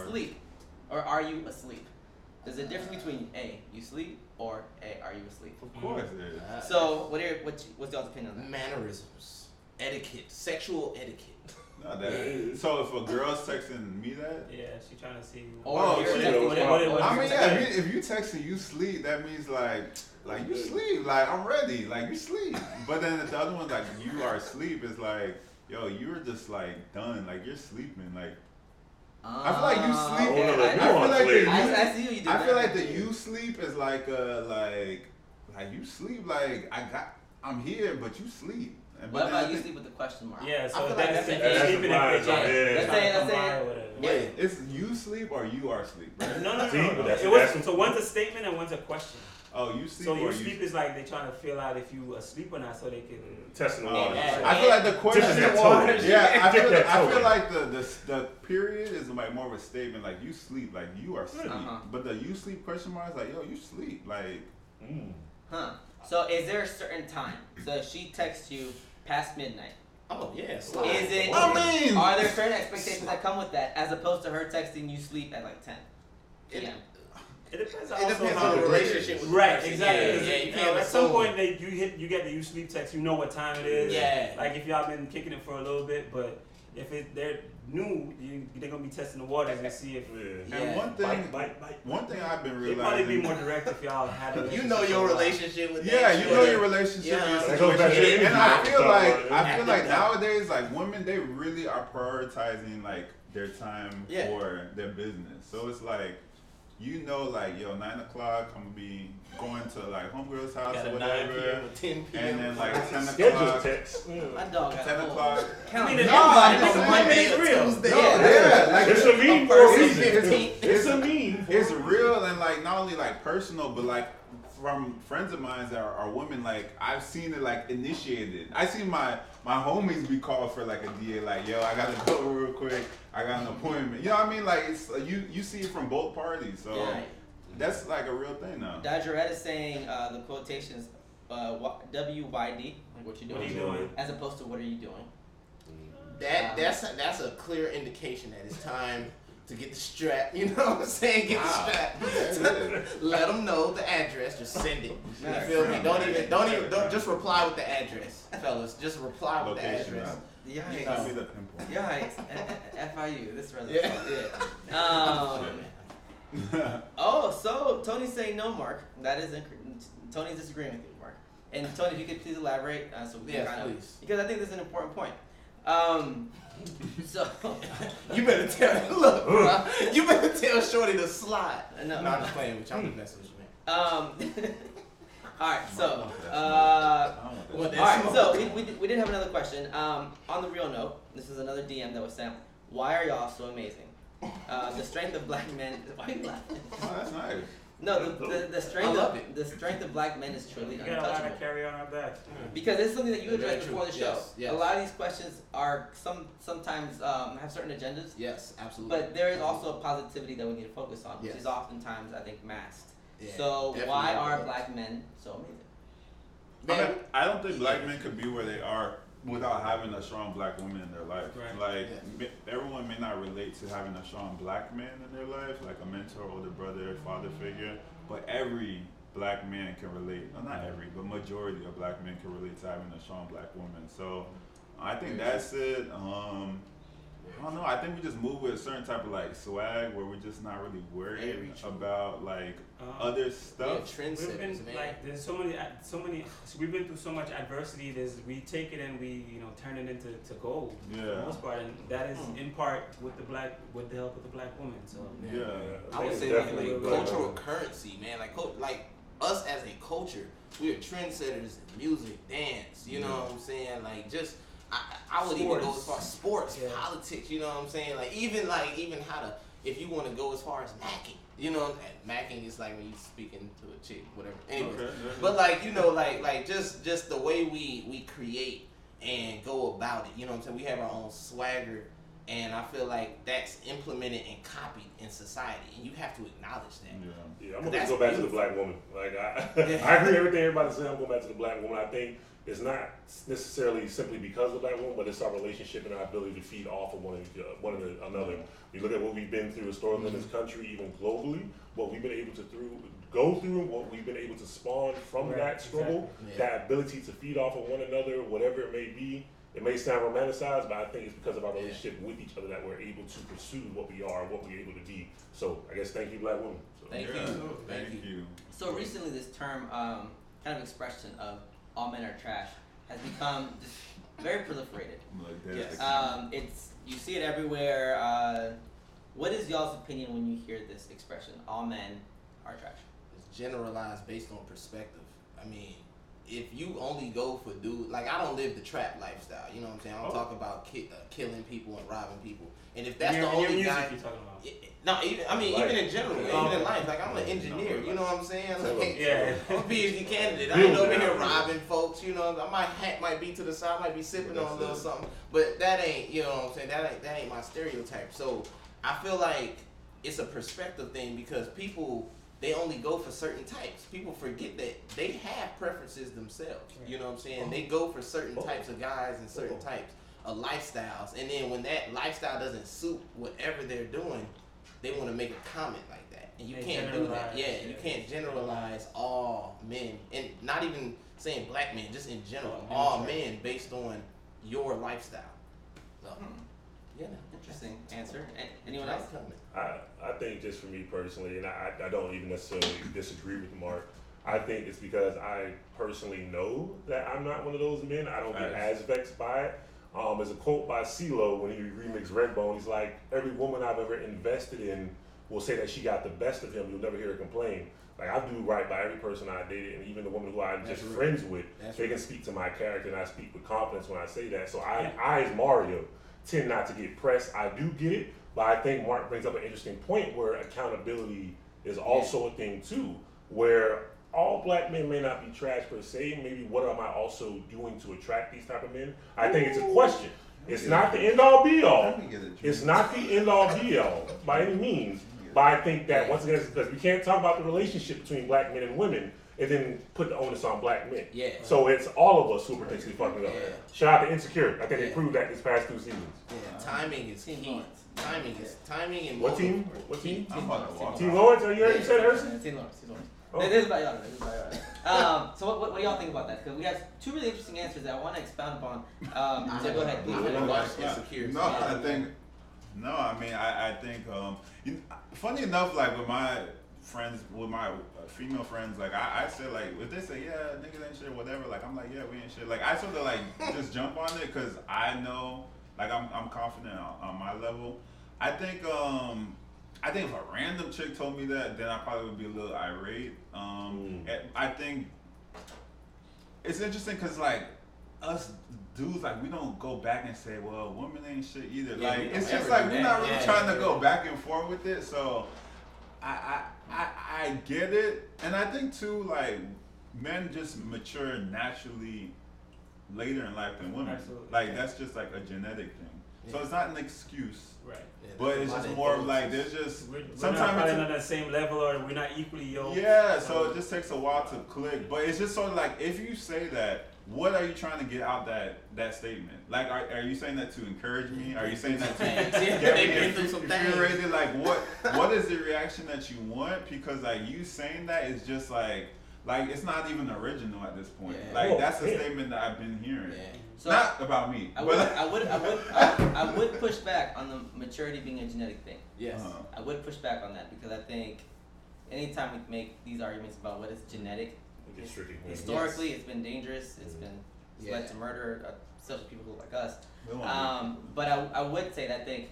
sleep, or are you asleep? There's a difference between A, you sleep, or A, are you asleep? Of course there is. So what's y'all's opinion on that? Mannerisms, etiquette, sexual etiquette. No, so if a girl's texting me that, yeah, she trying to see. Or you're shit. texting What- I mean, what- yeah, if you texting you sleep, that means like you sleep, like I'm ready, like you sleep. But then the other one, like you are asleep, is like, yo, you're just like done, like you're sleeping, like. I feel like you sleep. Okay, I I feel like the you, I see what you did. I feel there. like the you sleep is like like you sleep, like I'm here, but you sleep. And What but about then you I sleep with the question mark? Yeah, I so feel like that's that's if a- they're that's sleeping a if vibe, they yeah. trying to Let's come say- by or whatever. Wait, it's you sleep or you are asleep, right? No. See, but that's- It was, that's- so one's a statement and one's a question. Oh, you sleep So or you you sleep is like they trying to feel out if you asleep or not, so they can. Testing the Oh, waters. Yeah. I feel like the question. Dipping that toe in. Yeah, I Dip feel, that I toe feel in. like the period is like more of a statement, like you sleep, like you are asleep. Uh-huh. But the you sleep question mark is like, yo, you sleep, like. Mm. Huh. So is there a certain time? So if she texts you past midnight, Oh yeah. is it? I mean- Are there certain expectations that come with that, as opposed to her texting you sleep at like 10? PM. It depends. It Also depends how on the relationship with the Right, person. exactly. Yeah, 'Cause, yeah, you can't at some assume. point you get the sleep text. You know what time it is. Yeah. Like if y'all been kicking it for a little bit, but if they're new, they're gonna be testing the waters and see if. Yeah. And one thing I've been It'd probably be realizing. more direct if y'all had a You know your relationship with Yeah, that you shit. know your relationship, Yeah. your That goes back to the situation, and I interview feel stuff, like right? nowadays, like women, they really are prioritizing like their time Yeah. for their business. So it's like, you know, like 9 o'clock, I'm gonna be going to like homegirl's house Got or a 9 whatever, p.m. or 10 p.m. and then like 10 Schedule o'clock, text. My dog got 10 a whole o'clock. calendar. No, it's no, Monday it's or real. Tuesday. Yeah, like It's a meme for a First reason. 15th. It's a meme. It's real, and like not only like personal, but like from friends of mine that are women. Like I've seen it like initiated. I seen my homies be called for like a DA, like yo, I gotta go real quick. I got an appointment. You know what I mean? Like it's you see it from both parties. So Yeah. that's like a real thing now. Dodgerette is saying the quotations WYD, like what you doing, What are you doing? as opposed to what are you doing. That's a clear indication that it's time to get the strap. You know what I'm saying? Get the strap. Let them know the address. Just send it. You feel me? Don't just reply with the address, fellas. Just reply with the Location, address. Yikes. That'd be the pinpoint. Yikes. FIU. This resonates. Yeah. Oh, so Tony's saying no, Mark. That is Tony's disagreeing with you, Mark. And Tony, if you could please elaborate, so we can Yes, kind of, please. because I think this is an important point. So You better tell. Look, bro. You better tell Shorty to slide. No. I'm just playing with you. I'm just messing with you, man. all right, so What all right, so we did have another question. On the real note, this is another DM that was sent. Why are y'all so amazing? The strength of black men. Why are you laughing? Oh, that's nice. No, the strength I love of it. the strength of black men is truly We got a lot untouchable. to carry on our back. Because it's something that you Very addressed true. before the show. Yes, yes. A lot of these questions are sometimes have certain agendas, Yes, absolutely. but there is also a positivity that we need to focus on, which Yes. is oftentimes I think masked. Yeah, So definitely why are overlooked. black men so amazing? I mean, I don't think black men could be where they are without having a strong black woman in their life. Right. Like Yeah. everyone may not relate to having a strong black man in their life, like a mentor, older brother, father figure, but every black man can relate. Well, not every, but majority of black men can relate to having a strong black woman. So I think that's it. I don't know. I think we just move with a certain type of like swag where we're just not really worried Very true. about like other We're stuff. We've trendsetters, been man. like there's so many we've been through so much adversity. We take it and we turn it into gold for the Yeah. most part, and that is in part with the help of the black woman. So Yeah. I would say Definitely like a cultural currency, man. Like us as a culture, we are trendsetters in music, dance. You know what I'm saying? Like just I would even go as far as sports, Yeah. politics. You know what I'm saying? Like even how to if you want to go as far as macking. You know, macking is like when you speaking to a chick, whatever. Anyway, Okay. but like like just the way we create and go about it. You know what I'm saying? We have our own swagger. And I feel like that's implemented and copied in society, and you have to acknowledge that. Yeah. Yeah, I'm gonna That's go back to the beautiful. black woman. Like I Yeah. I agree with everything everybody said. I'm going back to the black woman. I think it's not necessarily simply because of the black woman, but it's our relationship and our ability to feed off of one another. You look at what we've been through historically in this country, even globally, what we've been able to go through, what we've been able to spawn from Right, that struggle, exactly. that ability to feed off of one another, whatever it may be. It may sound romanticized, but I think it's because of our relationship with each other that we're able to pursue what we are, what we're able to be. So I guess thank you, black women. So, Thank Yeah. you. Thank you. So recently, this term, kind of expression of all men are trash, has become just very proliferated. Like that's Yes. the key. It's you see it everywhere. What is y'all's opinion when you hear this expression? All men are trash. It's generalized based on perspective. I mean, if you only go for like I don't live the trap lifestyle. You know what I'm saying? I don't talk about killing people and robbing people. And if that's your, the your only music guy. you're talking about. No, even in general, even in life. Like I'm an engineer, you know what I'm saying? Like, Yeah. I'm a PhD candidate. I ain't over here robbing folks, you know. My hat might be to the side, I might be sipping on a little something, but that ain't, you know what I'm saying? That ain't my stereotype. So I feel like it's a perspective thing because people they only go for certain types. People forget that they have preferences themselves. You know what I'm saying? They go for certain types of guys and certain types of lifestyles, and then when that lifestyle doesn't suit whatever they're doing, they want to make a comment like that, and you can't do that. Yeah, you can't generalize all men, and not even saying black men, just in general, all men based on your lifestyle. So, yeah, interesting answer. Anyone else? I think just for me personally, and I don't even necessarily disagree with Mark. I think it's because I personally know that I'm not one of those men. I don't get as vexed by it. There's a quote by CeeLo when he remixed Redbone. He's like, every woman I've ever invested in will say that she got the best of him. You'll never hear her complain. Like, I do right by every person I dated, and even the woman who I'm just friends with, they can speak to my character, and I speak with confidence when I say that. So I as Mario, tend not to get pressed. I do get it, but I think Mark brings up an interesting point where accountability is also a thing too, where all black men may not be trash per se. Maybe what am I also doing to attract these type of men? I think it's a question. It's not the end all be all. It's not the end all be all by any means. But I think that once again, because we can't talk about the relationship between black men and women and then put the onus on black men. Yeah. So it's all of us who are potentially fucking up. Yeah. Shout out to Insecure. I think they proved that this past 2 seasons. Yeah, timing is key. Timing and What team? What team? Team Lawrence? Are you already said Herson? Team Lawrence. This is about y'all. So what do y'all think about that? Because we have 2 really interesting answers that I want to expound upon. So go ahead. I think funny enough, like with my friends, with my female friends, like I said, like if they say niggas ain't shit, whatever, like I'm like we ain't shit. Like I sort of like just jump on it because I know, like I'm confident on my level. I think if a random chick told me that, then I probably would be a little irate. I think it's interesting because like us dudes, like we don't go back and say, well, women ain't shit either. Yeah, like it's just like we're not really trying to go back and forth with it. So I get it, and I think too, like men just mature naturally later in life than women. Absolutely. Like that's just like a genetic thing. So it's not an excuse. Right. But it's just more of like there's just We're sometimes not it's on the same level, or we're not equally yoked. yeah, so it just takes a while to click. But it's just sort of like if you say that, what are you trying to get out that statement? Like, are you saying that to encourage me? Are you saying that to get me infuriated? Like, what is the reaction that you want? Because like you saying that is just like it's not even original at this point. Yeah. Like that's a statement that I've been hearing. Yeah. So not about me. I would push back on the maturity being a genetic thing. Yes. I would push back on that because I think anytime we make these arguments about what is genetic, historically it's been dangerous. It's been led to murder, especially people who look like us. But I would say that I think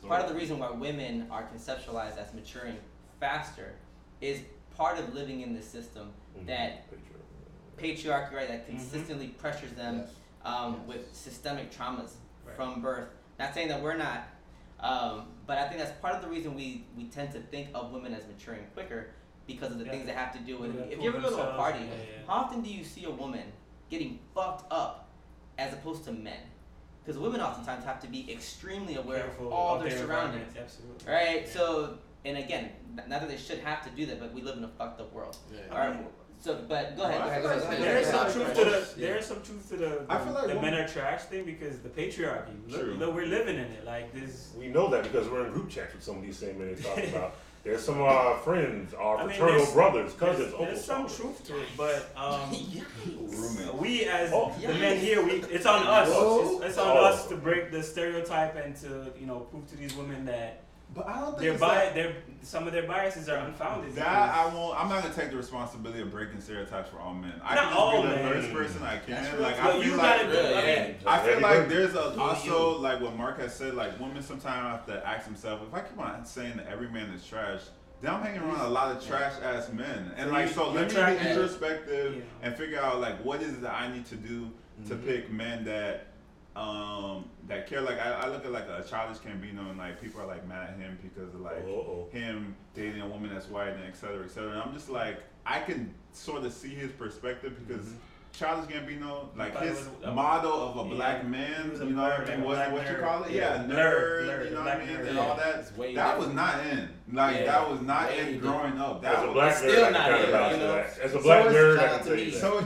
part of the reason why women are conceptualized as maturing faster is part of living in this system that patriarchy, right, that consistently pressures them with systemic traumas from birth. Not saying that we're not, but I think that's part of the reason we tend to think of women as maturing quicker because of the things they have to do with. If you ever go to a party, how often do you see a woman getting fucked up as opposed to men? Because women oftentimes have to be extremely aware of all their surroundings. Absolutely. Right? Yeah. So, and again, not that they should have to do that, but we live in a fucked up world. Yeah. All right. So, but go ahead. There is some truth to the I feel like the men are trash thing because the patriarchy. Look, we're living in it. Like this. We know that because we're in group chats with some of these same men they talk about. There's some of our friends, our fraternal brothers, cousins, uncles. There's some truth to it, but Roommates. we as the men here, it's on us. It's on us to break the stereotype and to prove to these women that. But I don't think some of their biases are unfounded. I'm not gonna take the responsibility of breaking stereotypes for all men. I Not can all just be men. the first person I can. Like I feel like there's also like what Mark has said. Like women sometimes have to ask themselves, if I keep on saying that every man is trash, then I'm hanging around a lot of trash ass men. And so let me be introspective and figure out like what is it that I need to do to pick men that care. Like I look at like a Childish Gambino and like people are like mad at him because of like him dating a woman that's white and et cetera, et cetera. And I'm just like I can sort of see his perspective because Childish Gambino, like But it his was a- model of a yeah, black man, he was a you know, nerd, and like a what black you nerd. call it? Yeah. Yeah, Nerd, nerd, you know what black I mean, nerd. and all Yeah. that. It's way That was different. not in. Like Yeah. that was not Way in different. growing up. As That a was black still nerd, I not can kind it, of vouch you for know? that. As a So black it's- nerd, shout I out can to tell me. you that. So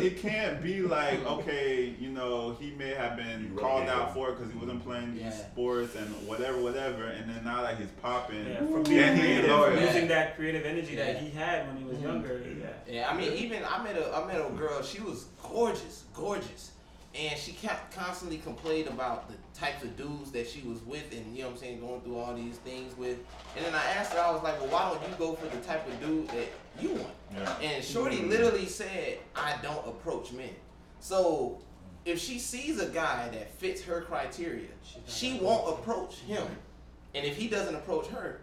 it can't be like, okay, you know, he may have been You really called can't. out for it because he wasn't playing these Yeah. sports and whatever, and then now that he's popping, Yeah, from then being he creative, loyal. from Yeah. using that creative energy Yeah. that he had when he was younger. Yeah. Yeah, I mean, even I met a girl. She was gorgeous, and she constantly complained about the types of dudes that she was with, and you know what I'm saying, going through all these things with. And then I asked her, I was like, well, why don't you go for the type of dude that you want? Yeah. And Shorty literally said, I don't approach men. So if she sees a guy that fits her criteria, she won't approach him. And if he doesn't approach her,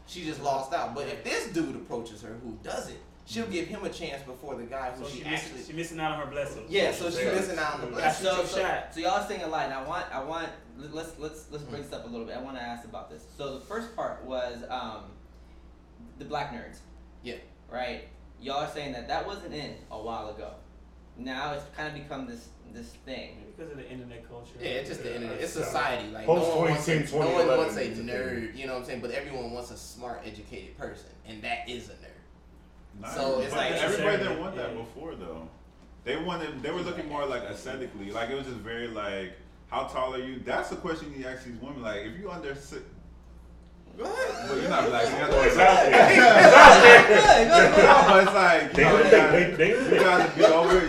she just lost out. But if this dude approaches her who doesn't, she'll give him a chance before the guy who So she she's actually. missing out on her blessings. Yeah, so she's Yeah. missing out on the That's blessing. your shot. So y'all saying a lot, and I want let's bring this up a little bit. I want to ask about this. So the first part was the black nerds. Yeah. Right. Y'all are saying that wasn't in a while ago. Now it's kind of become this thing. Because of the internet culture. Yeah, it's just the Yeah, internet. It's that's society. Like post no one wants 2010, no one wants a 2011 nerd, you know what I'm saying? But everyone wants a smart, educated person, and that is a nerd. Not So even- it's but like- everybody didn't want that Yeah. before though. They were looking more like aesthetically. Like it was just very like, how tall are you? That's the question you ask these women. Like if you under six, Go ahead. well you're not black. You Well, have exactly. no, but it's like you know, They-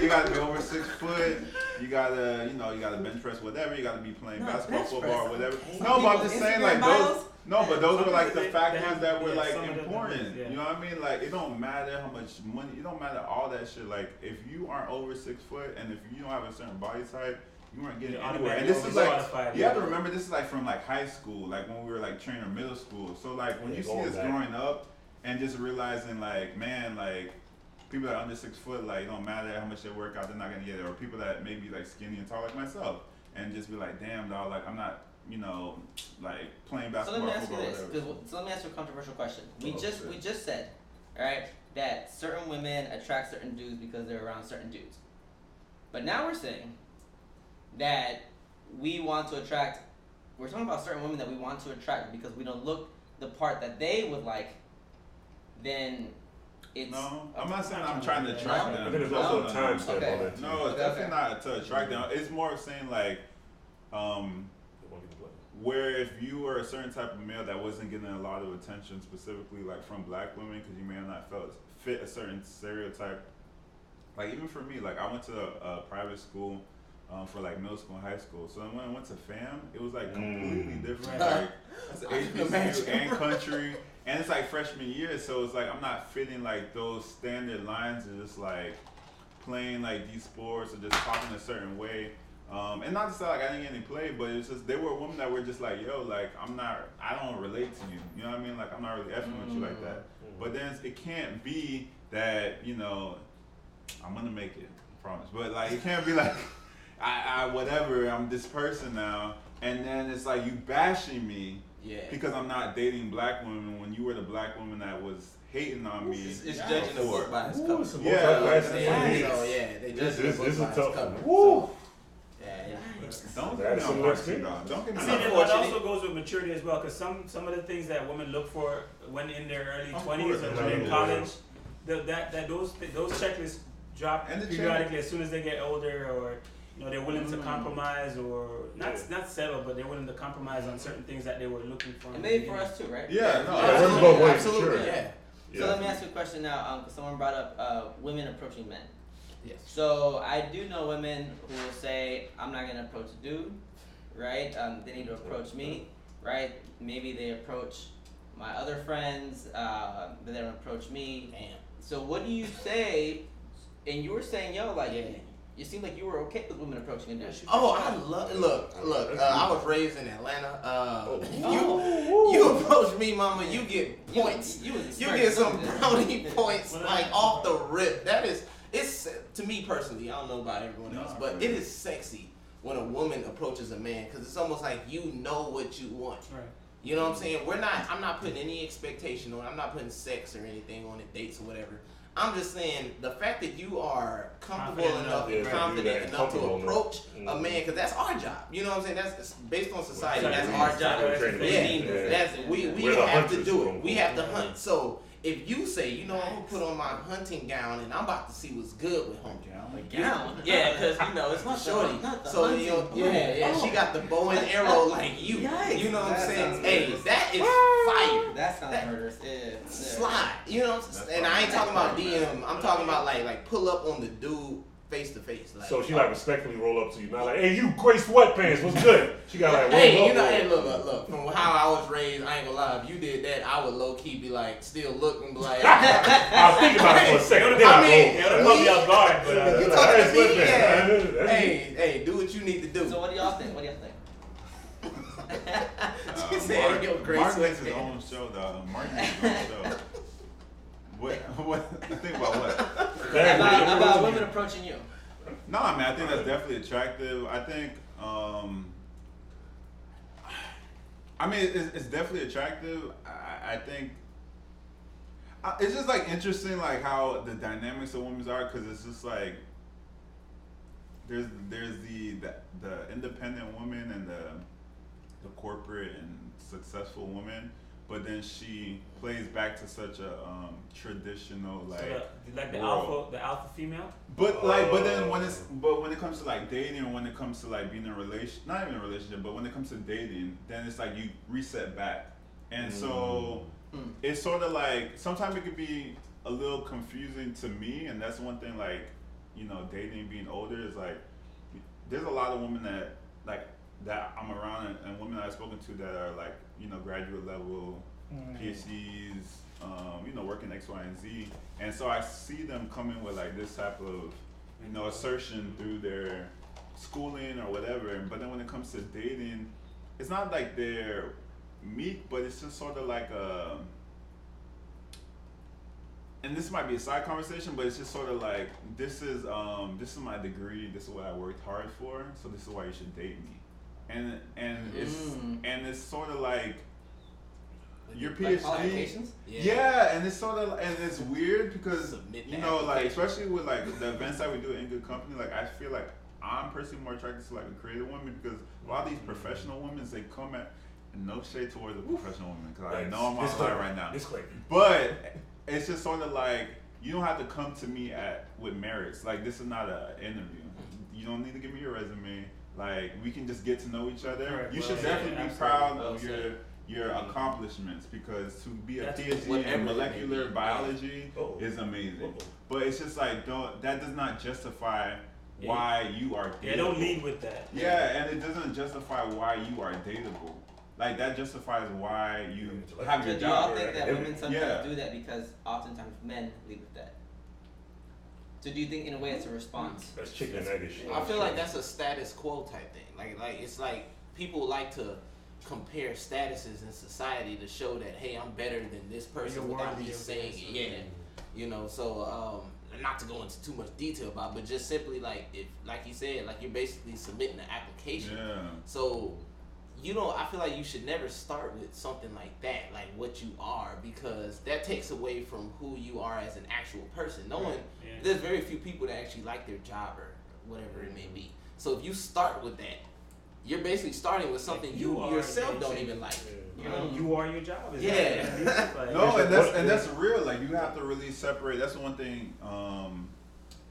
you gotta be over 6 foot. You gotta, you gotta bench press whatever. You gotta be playing No, basketball, bench football, or press, whatever. okay. No, but I'm Some just saying people's like Instagram those. bios? No, but those Some were like people, the they factors have- that were yeah, like some of the important. things, yeah. You know what I mean? Like it don't matter how much money. It don't matter all that shit. Like if you aren't over 6 foot and if you don't have a certain body type, you weren't getting You're anywhere. And automatically this is like disqualified, you have to yeah. remember this is like from like high school, like when we were like training or middle school. So like when Yeah, you see going us back. growing up and just realizing like man like. People that are under 6 foot, like, it don't matter how much they work out, they're not gonna get it. Or people that may be like skinny and tall like myself, and just be like, damn, dog, like I'm not, like playing So let basketball, me ask you football, this. whatever. So let me ask you a controversial question. We Oh, just shit. said, all right, that certain women attract certain dudes because they're around certain dudes. But now we're saying that we want to attract. We're talking about certain women that we want to attract because we don't look the part that they would like. Then it's No, I'm not saying I'm trying to No? attract I them. I think there's No, also no, a no. time stamp Okay. on that too. No, it's Okay. definitely not to attract them. It's more of saying like, where if you were a certain type of male that wasn't getting a lot of attention, specifically like from black women, because you may have not fit a certain stereotype. Like even for me, like I went to a private school for like middle school and high school. So when I went to FAM, it was like completely different. Right. Like it's I can HBCU imagine. and country, and it's like freshman year, so it's like I'm not fitting like those standard lines of just like playing like these sports or just talking a certain way. And not to say like I didn't get any play, but it's just there were women that were just like, yo, like I don't relate to you. You know what I mean? Like I'm not really effing with you like that. But then it can't be that, I'm gonna make it, I promise. But like it can't be like I whatever, I'm this person now, and then it's like you bashing me Yeah. because I'm not dating black women when you were the black woman that was hating on me. It's judging the book by its Ooh, cover. some Yeah, more like, class Yeah, in so the yeah, they This judge the is book a by its tough cover. one. Woo! Yeah. Don't That get is me some on more Marcy, experience. dog. Don't get me I on mean, Marcy. that also goes with maturity as well, because some of the things that women look for when in their early Of 20s course, or of when in course. college, those checklists drop And the periodically as soon as they get older, or they're willing to compromise, or not settle, but they're willing to compromise on certain things that they were looking for. in and the maybe for beginning. us too, right? Yeah, no, Yeah, women go way, Absolutely, sure. yeah. So let me ask you a question now, because someone brought up women approaching men. Yes. So I do know women who will say, I'm not gonna approach a dude, right? They need to approach me, right? Maybe they approach my other friends, but they don't approach me. Damn. So what do you say? And you were saying, yo, like, Yeah. you seem like you were okay with women approaching a dude. Oh, I love. Look. I was raised in Atlanta. Oh. You approach me, mama. You get points. You was You get some expressive. brownie points Well, like off the rip. It's to me personally. I don't know about everyone else, but it is sexy when a woman approaches a man because it's almost like you know what you want. Right. You know what I'm saying? I'm not putting any expectation on. I'm not putting sex or anything on it, dates or whatever. I'm just saying the fact that you are comfortable enough and Yeah, confident enough to comfortable approach enough. a man, because that's our job. You know what I'm saying? That's based on society. Well, That's yeah, our yeah, job. yeah. That's we We're the have to hunters, do quote, it. We unquote. have to hunt. So if you say, you know, I'm gonna put on my hunting gown and I'm about to see what's good with home. Gown. Yeah, because you know it's Not not the- shorty. not the So hunting. you know, yeah, Oh. she got the bow and arrow like you. Yikes. You know what I'm That saying? sounds Hey, murderous. that is fire. That sounds That- murderous. Yeah. Slide. You know what I'm saying? And I ain't talking about DM. I'm talking about like pull up on the dude face to face. Like, So she like respectfully roll up to you, not like, hey, you gray sweatpants, what's good? She got like, roll hey, up. you know, roll hey, up. look. From how I was raised, I ain't gonna lie. If you did that, I would low key be like, still look and be like, I'll think about it for a second. Then I I mean, Yeah, that might be off guard, but you like, talking hey, to me? Yeah. sweatpants. Hey, do what you need to do. So what do y'all think? What do y'all think? She said, yo, great Mark makes his sweatpants. own show, dog. Mark makes his own show. What? Think about what? About women approaching you. No, I mean, I think that's definitely attractive. I think, I mean, it's definitely attractive. I think it's just like interesting, like how the dynamics of women are, because it's just like there's the independent woman and the corporate and successful woman, but then she plays back to such a traditional like. So the world. alpha female. But then when it comes to like dating, or when it comes to like being in a relation, not even a relationship, but when it comes to dating, then it's like you reset back, and so it's sort of like sometimes it could be a little confusing to me, and that's one thing, like, you know, dating, being older is like there's a lot of women that like that I'm around, and women that I've spoken to that are like, you know, graduate level, PhDs, you know, working X, Y, and Z. And so I see them coming with like this type of, you know, assertion through their schooling or whatever. But then when it comes to dating, it's not like they're meek, but it's just sort of like a, and this might be a side conversation, but it's just sort of like, this is my degree, this is what I worked hard for, so this is why you should date me. And it's sort of like your PhD. Like qualifications? Yeah, and it's sort of, and it's weird because Submit you the know, like application. especially with like the events that we do in Good Company, like I feel like I'm personally more attracted to like a creative woman, because a lot of these professional women, they come at, no shade towards a professional woman, because I know I'm on fire right now. Disclaimer. But it's just sort of like, you don't have to come to me with merits. Like, this is not an interview. You don't need to give me your resume. Like, we can just get to know each other. Correct. You Well should said. definitely be Absolutely. proud Well of said. your accomplishments, because to be a That's PhD whatever in it may molecular be. biology Oh. is amazing. Oh. But it's just like, that does not justify why you are dateable. Yeah, don't lead with that. Yeah, and it doesn't justify why you are dateable. Like, that justifies why you have So your do y'all job. think that women sometimes Yeah. do that because oftentimes men lead with that? So do you think in a way it's a response? That's chicken and egg shit. I feel like that's a status quo type thing. Like it's like people like to compare statuses in society to show that, hey, I'm better than this person You're without worthy me of saying this. it. Yeah, you know. So not to go into too much detail about, but just simply like, if, like you said, like you're basically submitting an application. Yeah. So, you know, I feel like you should never start with something like that, like what you are, because that takes away from who you are as an actual person. No one, Yeah. there's very few people that actually like their job or whatever it may be. So if you start with that, you're basically starting with something Like you you are yourself don't engaging. even like. You know, you are your job. Is Yeah. that, like, No, and that's real. Like, you have to really separate. That's one thing.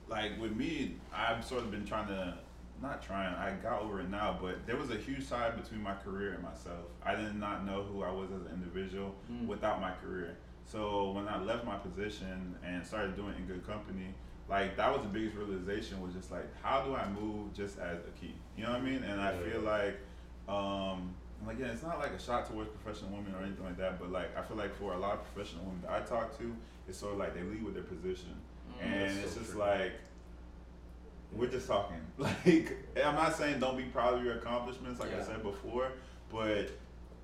Like with me, I've sort of been I got over it now, but there was a huge side between my career and myself. I did not know who I was as an individual without my career. So when I left my position and started doing In Good Company, like, that was the biggest realization, was just like, how do I move just as a key? You know what I mean? And I feel like, again, it's not like a shot towards professional women or anything like that, but like, I feel like for a lot of professional women that I talk to, it's sort of like they lead with their position. And it's just like, we're just talking. Like, I'm not saying don't be proud of your accomplishments, like I said before, but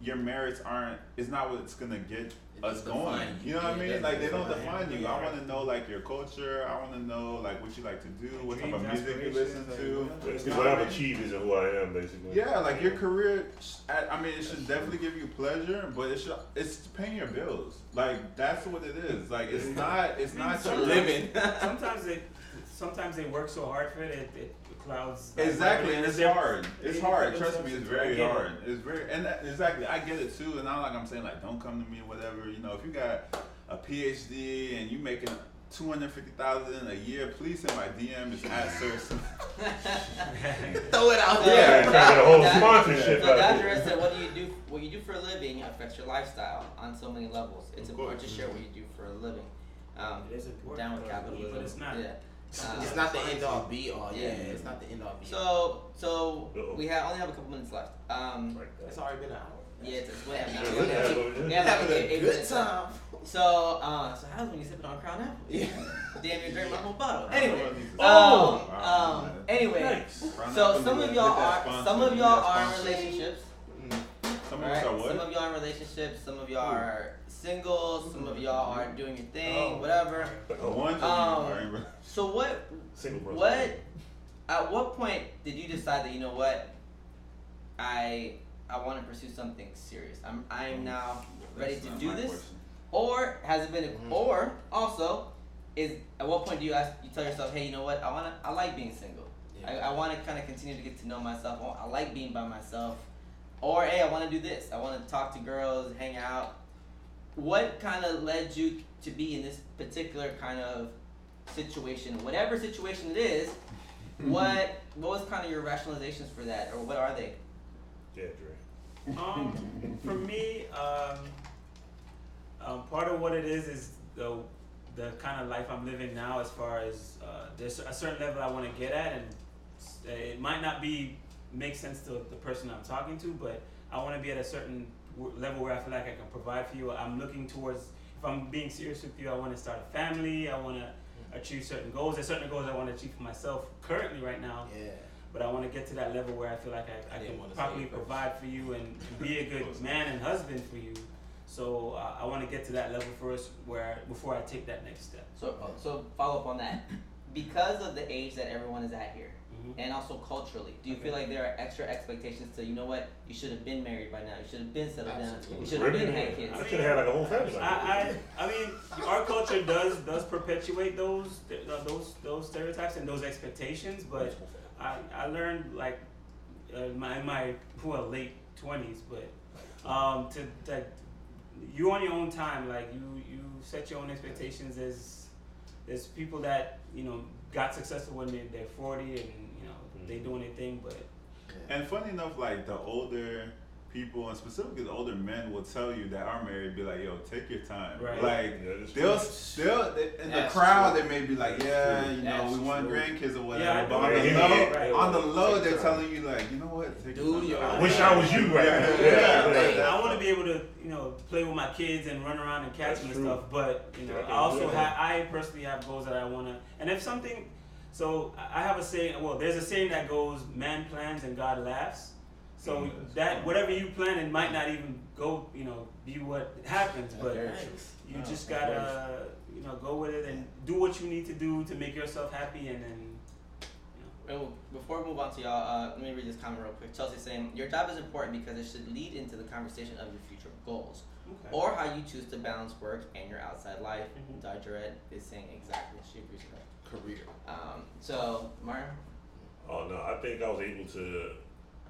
your merits aren't. It's not what's gonna get us doesn't going. define you. You know what I Yeah, it mean? doesn't Like they don't define define you. I want to know like your culture. I want to know like what you like to do, what type of Dreams, music you listen aspirations, to. It's You know what what I I've mean? achieved isn't who I am, basically. Yeah, like your career. I mean, it should definitely give you pleasure, but it's paying your bills. Like that's what it is. Like it's not. It's not For your living. Sometimes they work so hard for it, it clouds. Exactly, and it's hard. It's hard. They- Trust me, it's I very get it. hard. It's very exactly. I get it too, and not like I'm saying like don't come to me or whatever. You know, if you got a PhD and you making 250,000 a year, please send my DM. It's at Sir. Throw it out So- there. Trying to get a whole That- sponsorship So out Dr. there. said, what you do for a living affects your lifestyle on so many levels. It's Of important to course. share what you do for a living. It is important, Down with capitalism. but it's not. Yeah. It's not the end all be all. Yeah, Yeah. it's not the end all be all. So Uh-oh. we only have a couple minutes left. Like that. It's already been an hour. Yeah, it's way Yeah, now. look at it. Yeah, Having like a eight good minutes left. time. So how's when you sipping on Crown Apple? Yeah. Damn, you drank my whole bottle. Anyway, Oh! anyway. Nice. So some of y'all are in relationships. Some of Alright, us are what? some of y'all are in relationships, some of y'all are single, some of y'all are doing your thing, Oh. whatever. The ones Um, are in So Single person. at what point did you decide that, you know what, I want to pursue something serious. I'm now ready to do this, or has it been, or also is at what point do you tell yourself, hey, you know what, I like being single. Yeah. I want to kind of continue to get to know myself. I like being by myself. Or, hey, I want to do this. I want to talk to girls, hang out. What kind of led you to be in this particular kind of situation? Whatever situation it is, what was kind of your rationalizations for that, or what are they? Yeah, Dre. For me, part of what it is the kind of life I'm living now. As far as there's a certain level I want to get at, and it might not make sense to the person I'm talking to, but I want to be at a certain level where I feel like I can provide for you. I'm looking towards, if I'm being serious with you, I want to start a family. I want to achieve certain goals. There's certain goals I want to achieve for myself currently right now. Yeah. But I want to get to that level where I feel like I didn't can wanna say properly it first. provide for you and be a good man and husband for you. So I want to get to that level first, before I take that next step. So follow up on that. Because of the age that everyone is at here, and also culturally, do you feel like there are extra expectations to, you know what, you should have been married by now, you should have been settled down, you should have been had kids? I should have had like a whole family. I mean, our culture does perpetuate those stereotypes and those expectations, but I learned like in my late 20s, but that you on your own time, like you set your own expectations. There's people that got successful when they're 40 and they doing their thing, but And funny enough, like the older people, and specifically the older men, will tell you that are married, be like, "Yo, take your time." Right. Like Yeah, that's they'll in the That's crowd, true. they may be like, "Yeah, you know, That's we want true. grandkids or whatever." Yeah, I but know. on the Yeah, low, right. on the low, Take they're time. telling you like, "You know what? Take Dude, your time." yo, I wish I was you right now. Yeah. I want to be able to, play with my kids and run around and catch That's them and true. stuff. But Yeah, I also yeah. I personally have goals that I want to. And if something, so I have a saying. Well, there's a saying that goes, "Man plans and God laughs." So that whatever you plan, it might not even go, be what happens. But you just gotta, go with it and do what you need to do to make yourself happy, and then. Well, before we move on to y'all, let me read this comment real quick. Chelsea's saying, your job is important because it should lead into the conversation of your future goals, Okay. or how you choose to balance work and your outside life. Mhm. Dr. Ed is saying exactly, she agrees with that. Career. So, Mario? Oh no, I think I was able to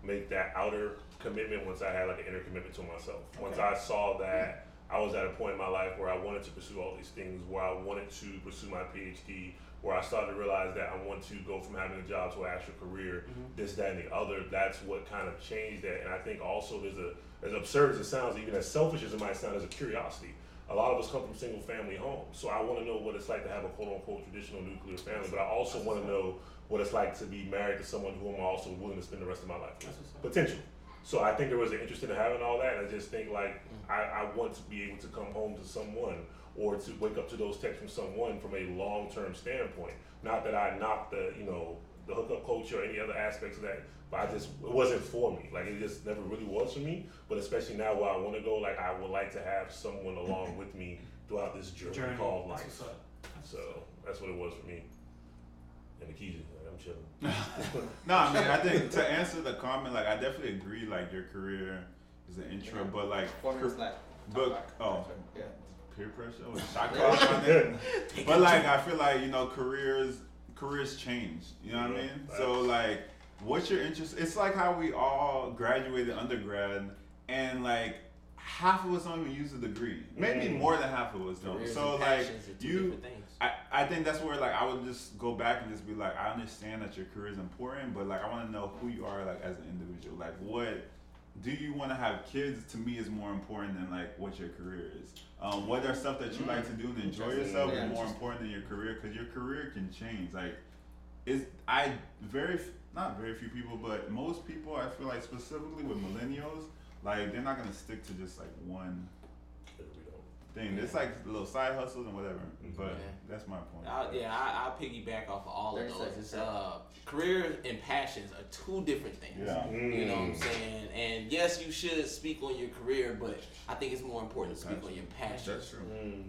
make that outer commitment once I had like an inner commitment to myself. Once I saw that I was at a point in my life where I wanted to pursue all these things, where I wanted to pursue my PhD, where I started to realize that I want to go from having a job to an actual career, this, that, and the other. That's what kind of changed that. And I think also as absurd as it sounds, even as selfish as it might sound, there's a curiosity. A lot of us come from single family homes, so I want to know what it's like to have a quote unquote traditional nuclear family, but I also want to know what it's like to be married to someone who I'm also willing to spend the rest of my life with. That's what's up. Potential. So I think there was an interest in having all that, and I just think like I want to be able to come home to someone or to wake up to those texts from someone from a long-term standpoint. Not that I knock the the hookup culture or any other aspects of that. But it wasn't for me. Like, it just never really was for me. But especially now where I want to go, like, I would like to have someone along with me throughout this journey called life. So that's what it was for me. And the keys, like, I'm chilling. No, I mean, I think to answer the comment, like, I definitely agree, like, your career is an intro, but, like, 4 minutes left. Yeah. Peer pressure? Oh, shot clock on it. But, like, I feel like, you know, careers change, you know what I mean? So, like, what's your interest? It's like how we all graduated undergrad, and, like, half of us don't even use a degree. Maybe more than half of us don't. Careers So, and like, passions are two different things. I think that's where, like, I would just go back and just be like, I understand that your career is important, but, like, I want to know who you are, like, as an individual. Like, what do you want to have kids? To me, is more important than, like, what your career is. What are stuff that you like to do and enjoy yourself is more important than your career, because your career can change. Like, not very few people, but most people, I feel like, specifically with millennials, like, they're not gonna stick to just like one thing. It's like little side hustles and whatever. But that's my point. I'll piggyback off of all of those. It's career and passions are two different things. Yeah. You know what I'm saying? And yes, you should speak on your career, but I think it's more important to speak on your passions. That's true.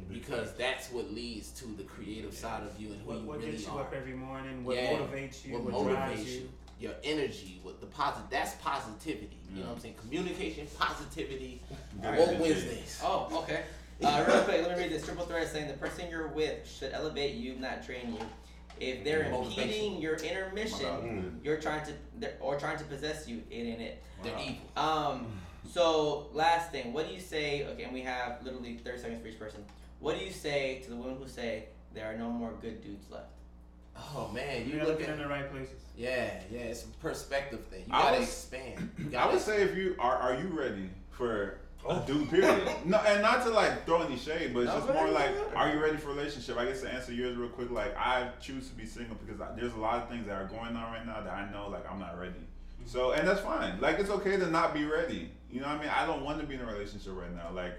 Because that's what leads to the creative side of you and who you What really gets you are. up every morning? What motivates you? What drives motivates you? Your energy, what the that's positivity. You know what I'm saying? Communication, positivity. Woke Wednesdays. Oh, okay. Real quick, let me read this. Triple Threat is saying the person you're with should elevate you, not train you. If they're impeding your inner mission, you're trying to possess you, it ain't it. They're evil. So last thing, what do you say? Okay, and we have literally 30 seconds for each person. What do you say to the women who say there are no more good dudes left? Oh man, You're looking in the right places. Yeah, it's a perspective thing. You gotta expand. I would say, if you are you ready for a dude, period? No, and not to like throw any shade, but it's just more like, are you ready for a relationship? I guess to answer yours real quick, like, I choose to be single because there's a lot of things that are going on right now that I know, like, I'm not ready. So, and that's fine. Like, it's okay to not be ready. You know what I mean? I don't want to be in a relationship right now. Like,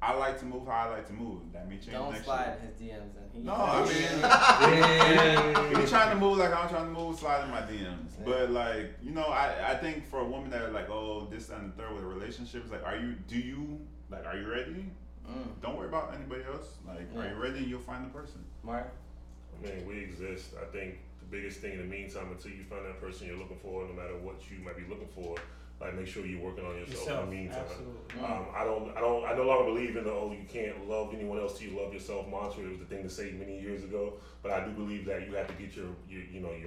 I like to move how I like to move. That may change Don't next slide year. his DMs in. No, I mean, if you're trying to move like I'm trying to move, slide in my DMs. But, like, you know, I think for a woman that are like, oh, this and the third with a relationship, it's like, are you ready? Don't worry about anybody else. Like, are you ready? You'll find the person. Mark? I mean, we exist. I think the biggest thing in the meantime, until you find that person you're looking for, no matter what you might be looking for, like, make sure you're working on yourself in the meantime. Absolutely. I no longer believe in the you can't love anyone else till you love yourself mantra. It was the thing to say many years ago. But I do believe that you have to get your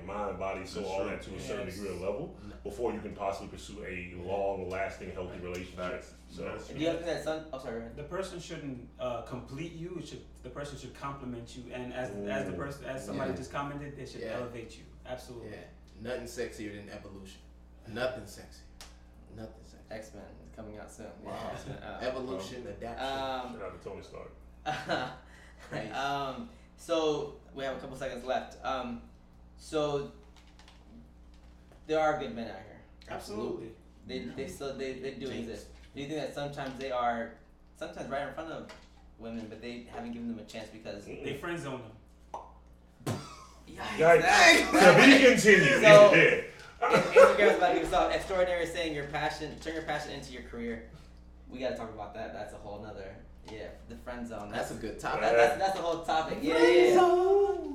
mind, body, soul, all that to a certain degree of level before you can possibly pursue a long lasting, healthy relationship. So Do you have that son? Oh, sorry. The person shouldn't complete you. The person should compliment you, and as somebody just commented, they should elevate you. Absolutely. Yeah. Nothing sexier than evolution. Nothing sexier. Nothing sexier. X-Men is coming out soon. Wow. Yeah. Evolution, adaptation. shout out to Tony Stark. Right. So we have a couple seconds left. So there are good men out here. Absolutely. They do exist. Do you think that sometimes they are right in front of women, but they haven't given them a chance because they friend zone them? Yikes. To be continued. So, Yeah. Instagram's about to yourself. Extraordinary is saying turn your passion into your career. We gotta talk about that. That's a whole nother, the friend zone. That's a good topic. That's the whole topic. Yeah.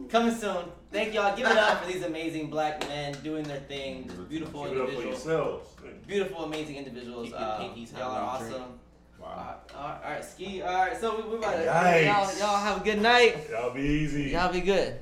Coming soon. Thank y'all. Give it up for these amazing black men doing their thing. These beautiful Give it up for individuals. yourselves. Beautiful, amazing individuals. Keep your pinkies Y'all are high. awesome. Wow. All right, Ski. All right, so we're about to. Yikes. Y'all have a good night. Y'all be easy. Y'all be good.